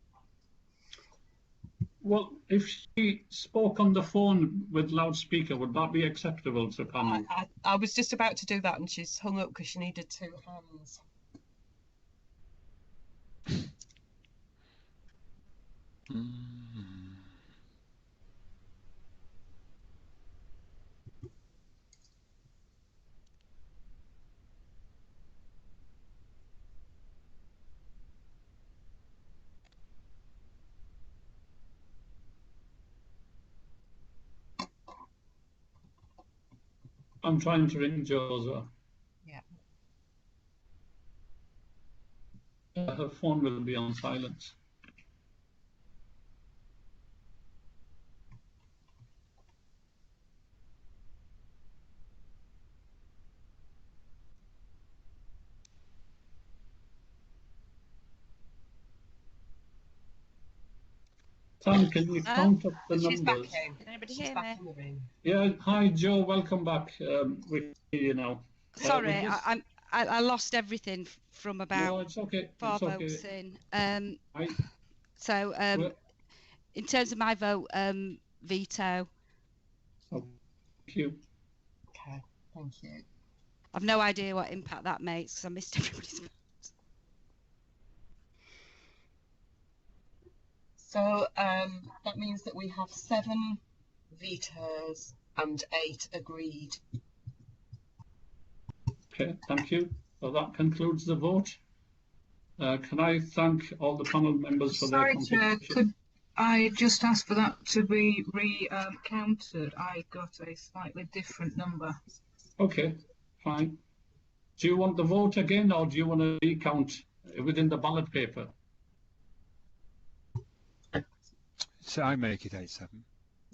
A: Well, if she spoke on the phone with loudspeaker, would that be acceptable to panel?
B: I was just about to do that, and she's hung up because she needed two hands.
A: I'm trying to ring Jo as well.
B: Yeah.
A: Her phone will be on silent. Sam, can you count up the
B: She's
A: numbers?
B: back in.
P: Can anybody
B: She's
P: hear
B: back
P: me?
B: in the room.
A: Yeah, hi Joe, welcome back. We hear you now.
P: Sorry, I lost everything from about
A: No, it's okay.
P: four
A: It's okay.
P: votes in. So in terms of my vote, veto.
A: Thank you.
B: Okay, thank you.
P: I've no idea what impact that makes because I missed everybody's votes.
B: So that means that we have 7 vetoes and 8 agreed.
A: Okay, thank you. So that concludes the vote. Can I thank all the panel members for their contribution?
Q: Sorry, Chair, could I just ask for that to be recounted? I got a slightly different number.
A: Okay, fine. Do you want the vote again, or do you want to recount within the ballot paper?
G: So I make it 8-7.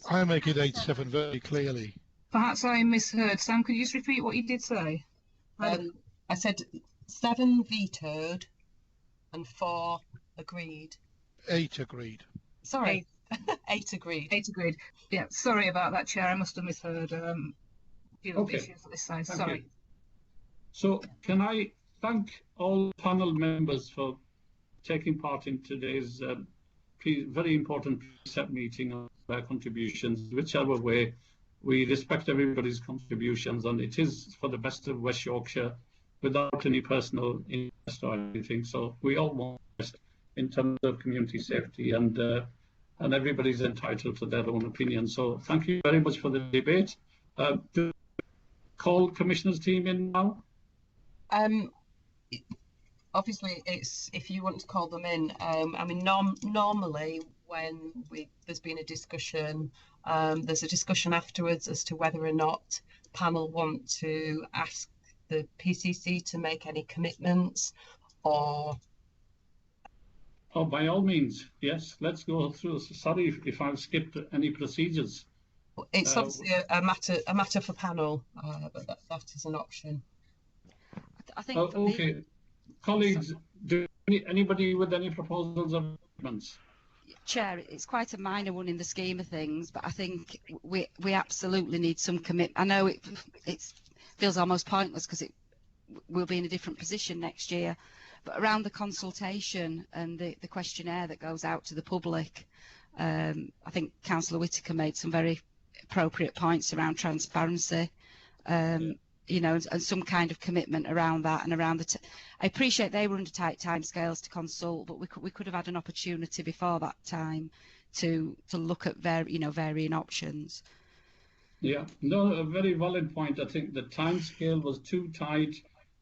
I: I make it 8-7 very clearly.
Q: Perhaps I misheard. Sam, could you just repeat what you did say?
B: I said 7 vetoed and 4 agreed.
I: 8 agreed.
B: Sorry, 8 agreed.
Q: 8 agreed. Yeah, sorry about that, Chair. I must have misheard.
A: Okay.
Q: Issues at this side.
A: Thank
Q: Sorry.
A: you. So can I thank all panel members for taking part in today's very important Precept meeting of their contributions. Whichever way, we respect everybody's contributions, and it is for the best of West Yorkshire without any personal interest or anything. So we all want best in terms of community safety, and everybody's entitled to their own opinion. So thank you very much for the debate. Do call Commissioner's team in now?
B: Obviously, it's if you want to call them in. I mean, normally when there's been a discussion, there's a discussion afterwards as to whether or not panel want to ask the PCC to make any commitments, or?
A: Oh, by all means, yes. Let's go through. Sorry if I've skipped any procedures.
B: It's obviously a matter for panel, but that is an option.
P: I think.
A: Okay, colleagues, anybody with any proposals or amendments?
P: Chair, it's quite a minor one in the scheme of things, but I think we absolutely need some commitment. I know it feels almost pointless because we'll be in a different position next year, but around the consultation and the questionnaire that goes out to the public, I think Councillor Whitaker made some very appropriate points around transparency, you know, and some kind of commitment around that and around the. I appreciate they were under tight timescales to consult, but we could have had an opportunity before that time to look at varying options.
A: Yeah, no, a very valid point. I think the timescale was too tight.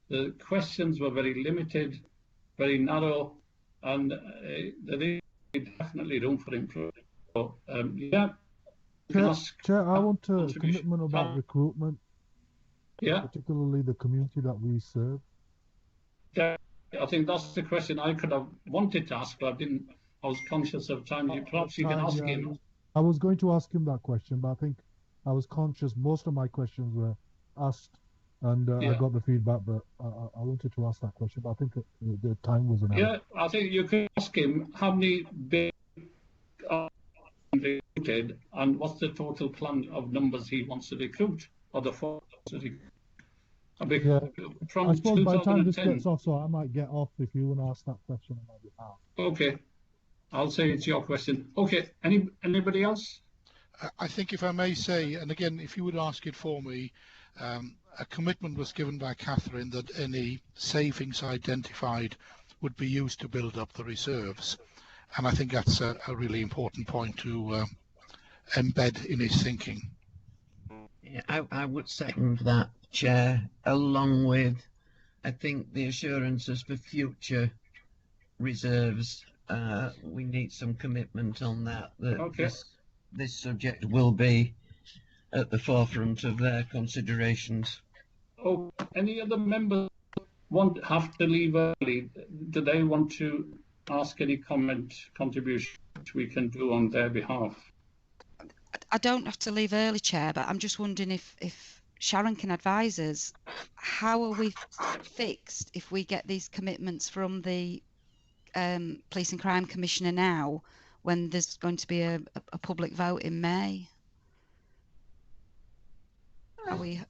A: The questions were very limited, very narrow, and there is definitely room for improvement. So, yeah.
R: Chair, I want a commitment about recruitment.
A: Yeah.
R: Particularly the community that we serve.
A: Yeah, I think that's the question I could have wanted to ask, but I didn't. I was conscious of time. Perhaps you can ask him.
R: I was going to ask him that question, but I think I was conscious. Most of my questions were asked, and I got the feedback, but I wanted to ask that question, but I think the time was enough.
A: Yeah, I think you could ask him how many big are recruited, and what's the total plan of numbers he wants to recruit, or the force to recruit.
R: Yeah.
A: From
R: I suppose by the time this
A: 2010.
R: gets off, so I might get off if you want to ask that question on my behalf.
A: Okay, I'll say it's your question. Okay, anybody else?
I: I think if I may say, and again, if you would ask it for me, a commitment was given by Catherine that any savings identified would be used to build up the reserves. And I think that's a really important point to embed in his thinking.
N: Yeah, I would second that, Chair, along with, I think, the assurances for future reserves. We need some commitment on that, this subject will be at the forefront of their considerations.
A: Oh, any other members have to leave early? Do they want to ask any contribution we can do on their behalf?
P: I don't have to leave early, Chair, but I'm just wondering if Sharon can advise us, how are we fixed if we get these commitments from the Police and Crime Commissioner now, when there's going to be a public vote in May? Are we...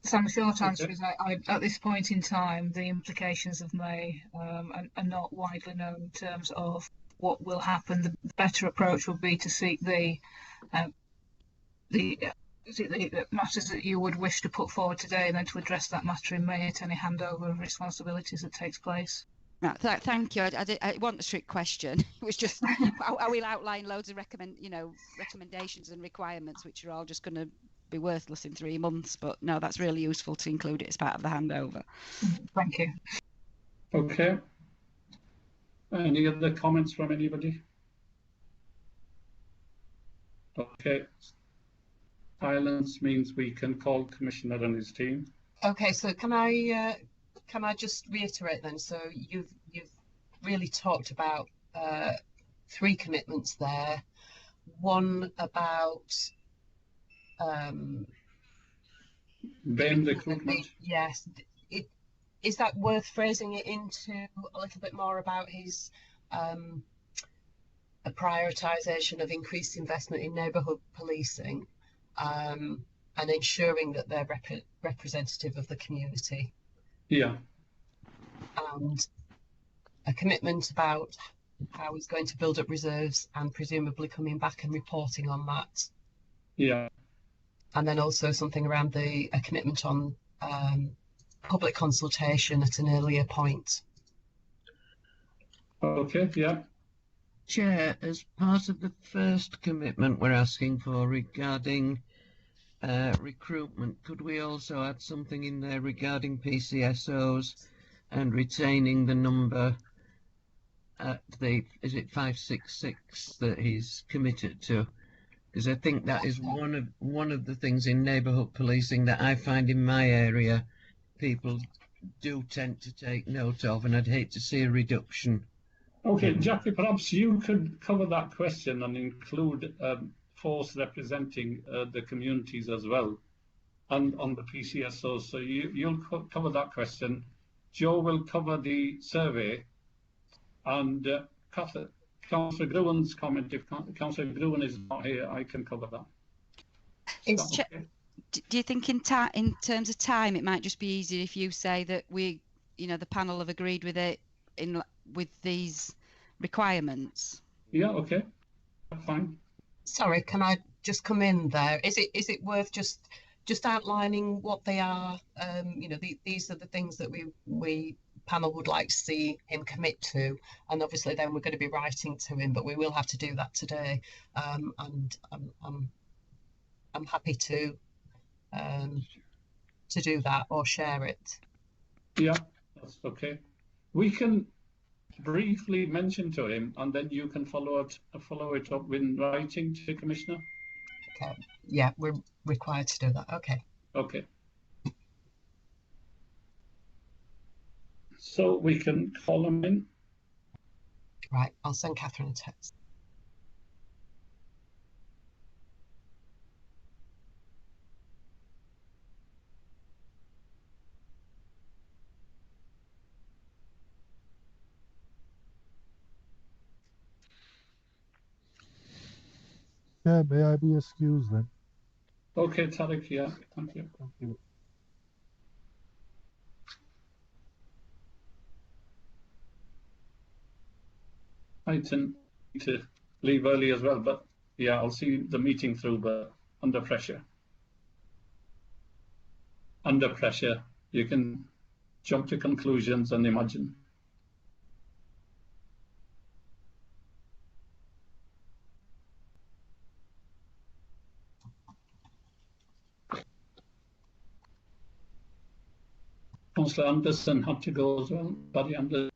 Q: Sam, the short answer is at this point in time, the implications of May are not widely known in terms of what will happen. The better approach would be to seek the matters that you would wish to put forward today, and then to address that matter in May at any handover of responsibilities that takes place.
P: Right, thank you. I want a strict question. It was just, I will outline loads of recommendations and requirements, which are all just going to be worthless in 3 months. But no, that's really useful to include it as part of the handover.
Q: Thank you.
A: Okay. Any other comments from anybody? Okay. Silence means we can call Commissioner and his team.
B: Okay, so can I just reiterate then? So you've really talked about 3 commitments there. One about
A: Ben recruitment.
B: Yes. Is that worth phrasing it into a little bit more about his a prioritisation of increased investment in neighbourhood policing, and ensuring that they're representative of the community?
A: Yeah.
B: And a commitment about how he's going to build up reserves and presumably coming back and reporting on that.
A: Yeah.
B: And then also something around a commitment on public consultation at an earlier point.
A: Okay, yeah.
N: Chair, as part of the first commitment we're asking for regarding recruitment, could we also add something in there regarding PCSOs and retaining the number at is it 566 that he's committed to? because I think that is one of the things in neighbourhood policing that I find in my area people do tend to take note of, and I'd hate to see a reduction.
A: Okay, Jackie, perhaps you could cover that question and include force representing the communities as well, and on the PCSOs. So you'll cover that question. Joe will cover the survey, and Councillor Gruen comment. If Councillor Gruen is not here, I can cover that.
P: Okay? Do you think in terms of time, it might just be easier if you say that the panel have agreed with it with these requirements?
A: Yeah, okay, fine.
B: Sorry, can I just come in there? Is it worth just outlining what they are? These are the things that we panel would like to see him commit to, and obviously then we're going to be writing to him, but we will have to do that today. And I'm happy to do that or share it.
A: Yeah, that's okay. We can briefly mention to him, and then you can follow it up in writing to the Commissioner.
B: Okay. Yeah, we're required to do that. Okay.
A: Okay. So we can call him in.
B: Right, I'll send Catherine a text.
R: Yeah, may I be excused then?
A: Okay, Tariq, yeah, thank you.
R: Thank you.
A: I tend to leave early as well, but yeah, I'll see the meeting through, but under pressure. Under pressure, you can jump to conclusions and imagine. Councillor Anderson had to go as well, Barry Anderson.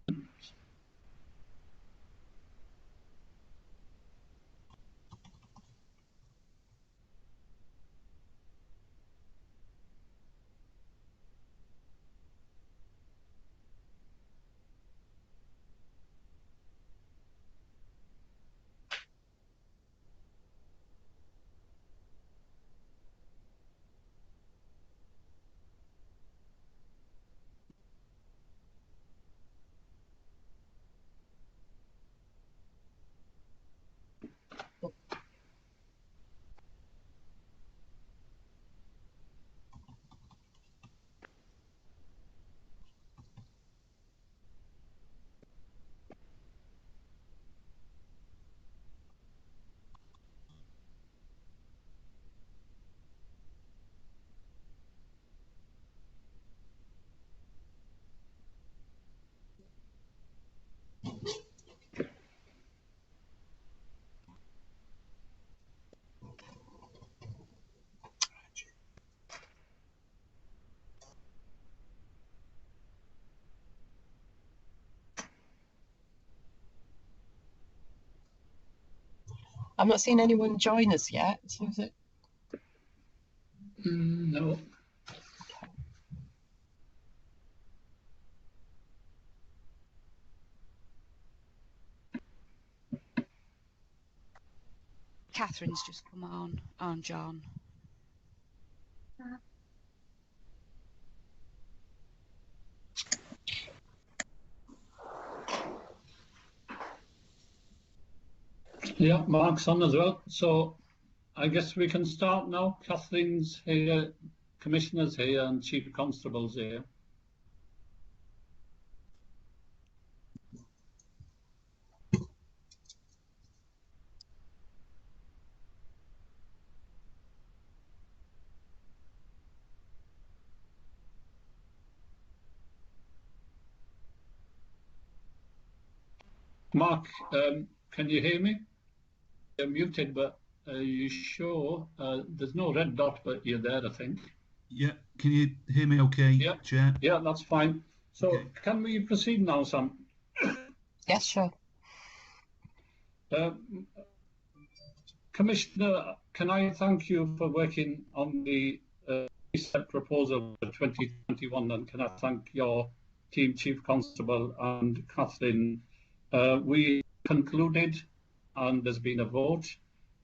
B: I'm not seeing anyone join us yet. So is it?
A: No.
P: Catherine's just come on John.
A: Yeah, Mark's on as well. So I guess we can start now. Catherine's here, Commissioner's here, and Chief Constable's here. Mark, can you hear me? You're muted, but are you sure? There's no red dot, but you're there, I think.
C: Yeah, can you hear me okay,
A: yeah.
C: Chair?
A: Yeah, that's fine. So okay. Can we proceed now, Sam?
B: Yes, sure.
A: Commissioner, can I thank you for working on the Precept proposal for 2021, and can I thank your team, Chief Constable and Catherine. We concluded, and there's been a vote,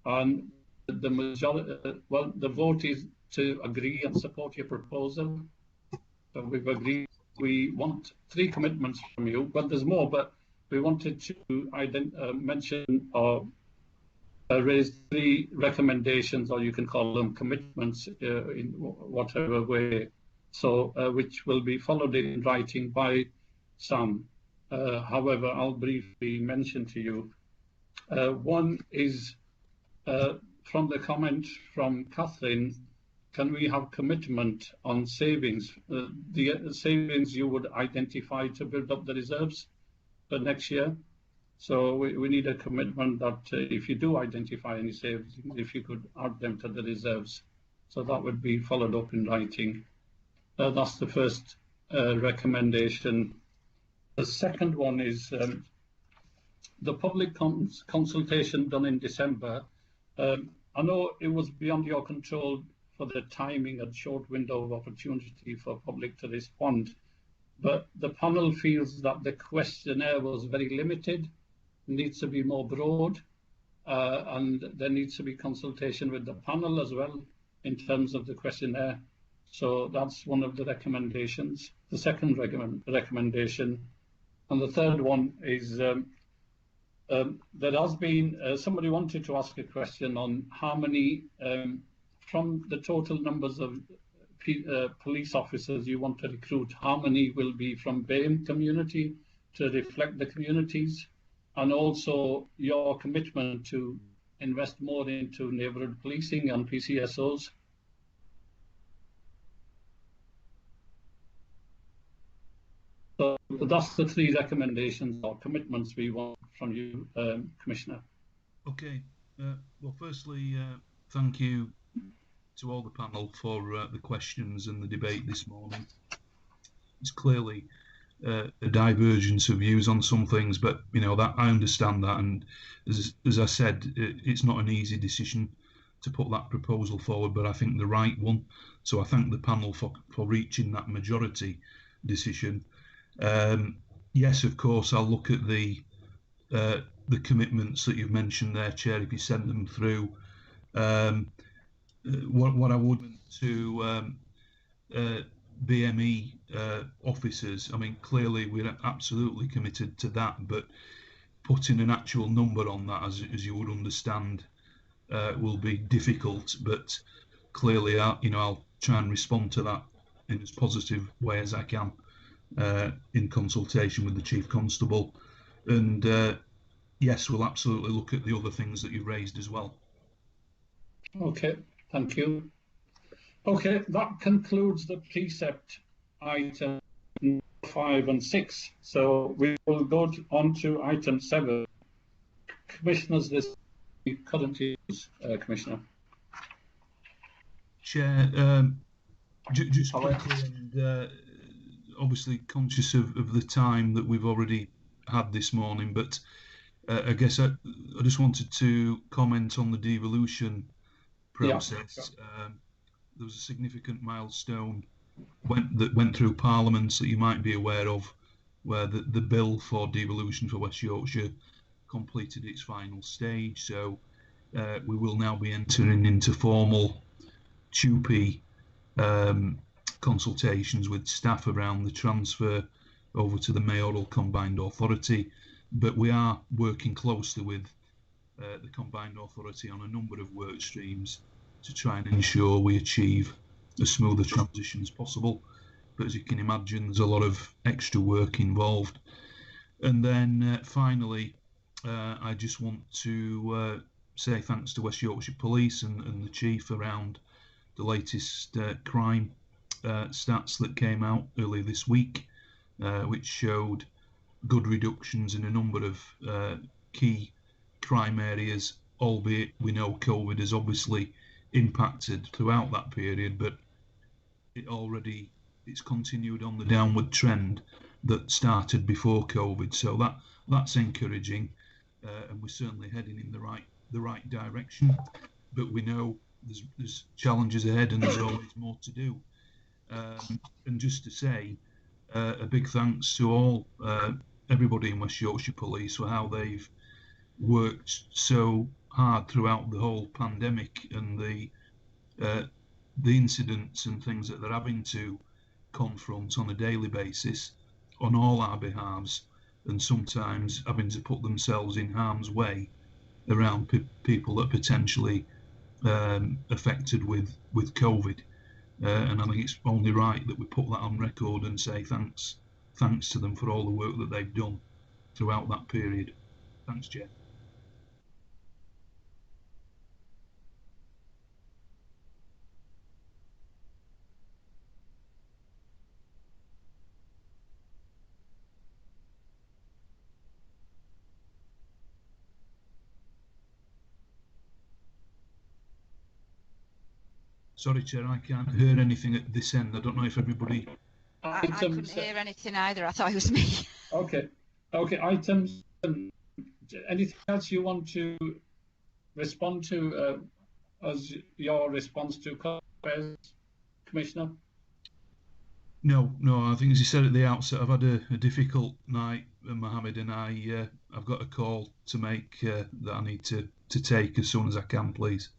A: and the majority, well, the vote is to agree and support your proposal. So we've agreed. We want 3 commitments from you, but there's more, but we wanted to mention or raise 3 recommendations, or you can call them commitments in whatever way, so which will be followed in writing by Sam. However, I'll briefly mention to you. One is from the comment from Catherine, can we have commitment on savings? The savings you would identify to build up the reserves for next year. So we need a commitment that if you do identify any savings, if you could add them to the reserves. So that would be followed up in writing. That's the first recommendation. The second one is the public consultation done in December. I know it was beyond your control for the timing and short window of opportunity for public to respond, but the panel feels that the questionnaire was very limited, needs to be more broad, and there needs to be consultation with the panel as well in terms of the questionnaire. So that's one of the recommendations, the second recommendation. And the third one is there has been, somebody wanted to ask a question on how many, from the total numbers of police officers you want to recruit, how many will be from BAME community to reflect the communities, and also your commitment to invest more into neighbourhood policing and PCSOs. So that's the 3 recommendations or commitments we want from you, Commissioner.
C: Okay. Well, firstly, thank you to all the panel for the questions and the debate this morning. It's clearly a divergence of views on some things, but you know that I understand that, and as I said, it's not an easy decision to put that proposal forward, but I think the right one. So I thank the panel for reaching that majority decision. Yes, of course, I'll look at the commitments that you've mentioned there, Chair, if you send them through. What I would to BME officers, I mean, clearly we're absolutely committed to that, but putting an actual number on that, as you would understand, will be difficult. But clearly, I'll try and respond to that in as positive way as I can in consultation with the Chief Constable. And yes, we'll absolutely look at the other things that you've raised as well.
A: Okay, thank you. Okay, that concludes the Precept item 5 and 6. So we will go on to item 7. Commissioners, this current issues, Commissioner.
C: Chair, just quickly, and obviously conscious of the time that we've already had this morning, but I guess I just wanted to comment on the devolution process. Yeah. There was a significant milestone that went through Parliament that you might be aware of, where the bill for devolution for West Yorkshire completed its final stage. So we will now be entering into formal TUPE consultations with staff around the transfer over to the mayoral combined authority. But we are working closely with the combined authority on a number of work streams to try and ensure we achieve as smooth a transition as possible. But as you can imagine, there's a lot of extra work involved. And then finally, I just want to say thanks to West Yorkshire Police and the Chief around the latest crime stats that came out earlier this week, which showed good reductions in a number of key crime areas, albeit we know COVID has obviously impacted throughout that period, but it's continued on the downward trend that started before COVID. So that's encouraging, and we're certainly heading in the right direction. but we know there's challenges ahead and there's always more to do. And just to say, a big thanks to all everybody in West Yorkshire Police for how they've worked so hard throughout the whole pandemic and the incidents and things that they're having to confront on a daily basis on all our behalves, and sometimes having to put themselves in harm's way around people that are potentially affected with COVID. And I think it's only right that we put that on record and say thanks to them for all the work that they've done throughout that period. Thanks, Chair. Sorry, Chair, I can't hear anything at this end. I don't know if everybody...
P: I couldn't hear anything either. I thought it was me.
A: Okay. Items. Anything else you want to respond to as your response to Taxpayers, Commissioner?
C: No. I think, as you said at the outset, I've had a difficult night, Mohammed, and I've got a call to make that I need to take as soon as I can, please.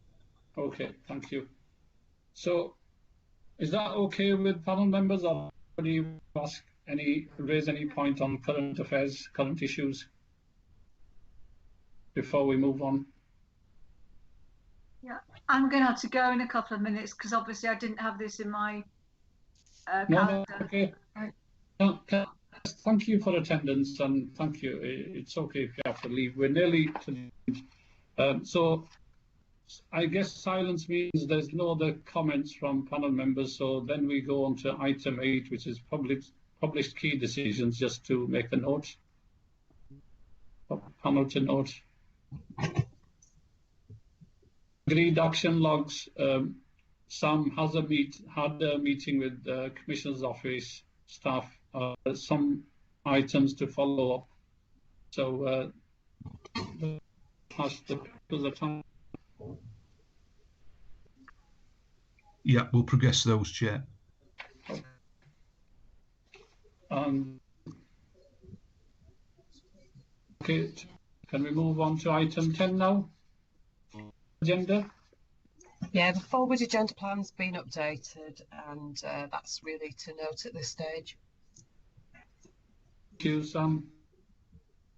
A: Okay, thank you. So, is that okay with panel members, or do you raise any point on current affairs, current issues before we move on?
L: Yeah, I'm going to have to go in a couple of minutes because obviously I didn't have this in my calendar.
A: No, okay. No, thank you for attendance, and thank you. It's okay if you have to leave. We're nearly to the end. So I guess silence means there's no other comments from panel members. So then we go on to item 8, which is published key decisions, just to make a note. Panel to note. Agreed action logs. Sam has had a meeting with the Commissioner's Office staff. Some items to follow up. So pass the time.
C: Yeah, we'll progress those, Chair.
A: Okay, can we move on to item 10 now? Agenda?
B: Yeah, the forward agenda plan's been updated, and that's really to note at this stage.
A: Thank you, Sam.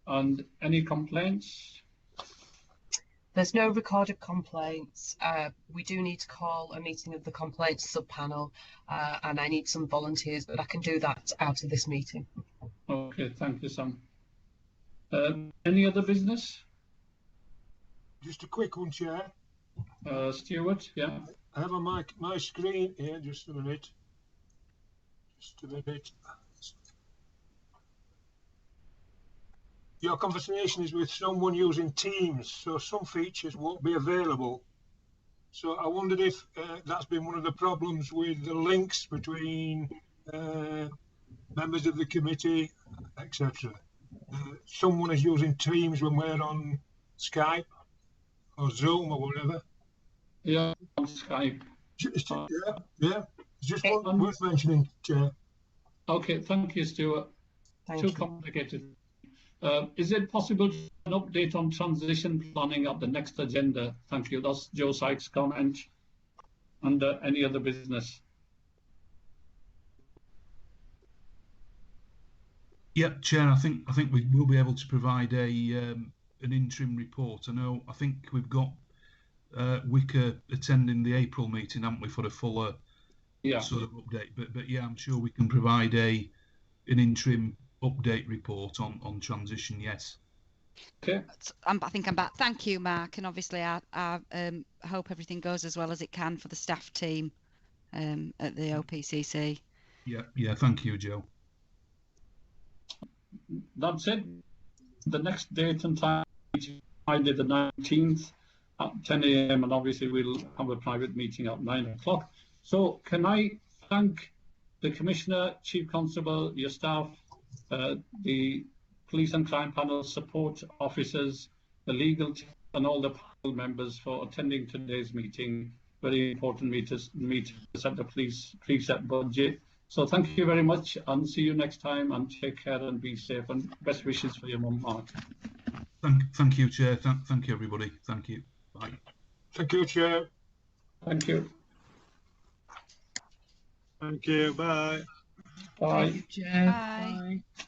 A: And any complaints?
B: There's no recorded complaints. We do need to call a meeting of the complaints sub-panel, and I need some volunteers, but I can do that out of this meeting.
A: Okay, thank you, Sam. Any other business?
S: Just a quick one, Chair.
A: Stuart, yeah.
S: I have on my screen here, just a minute. Your conversation is with someone using Teams, so some features won't be available. So I wondered if that's been one of the problems with the links between members of the committee, etc. Someone is using Teams when we're on Skype or Zoom or whatever.
A: Yeah, on Skype.
S: Yeah. It's just one worth mentioning, Chair.
A: Okay, thank you, Stuart. Too complicated. Is it possible to have an update on transition planning at the next agenda? Thank you. That's Joe Sykes' comment. And any other business?
C: Yeah, Chair. I think we will be able to provide an interim report. I think we've got Wicker attending the April meeting, haven't we, for a fuller sort of update? But yeah, I'm sure we can provide an interim update report on transition. Yes.
A: Okay.
P: I think I'm back. Thank you, Mark. And obviously, I hope everything goes as well as it can for the staff team at the OPCC.
C: Yeah. Thank you, Joe.
A: That's it. The next date and time is Friday the 19th at 10 a.m. and obviously we'll have a private meeting at 9 o'clock. So can I thank the Commissioner, Chief Constable, your staff, the Police and Crime Panel support officers, the legal team, and all the panel members for attending today's meeting. Very important meeting to set the police Precept budget. So thank you very much, and see you next time, and take care and be safe, and best wishes for your mum, Mark.
C: Thank you, Chair. Thank you, everybody. Thank you. Bye.
S: Thank you, Chair.
A: Thank you.
S: Thank you. Bye.
A: Bye.
B: Thank you, Chair.
P: Bye.
B: Bye.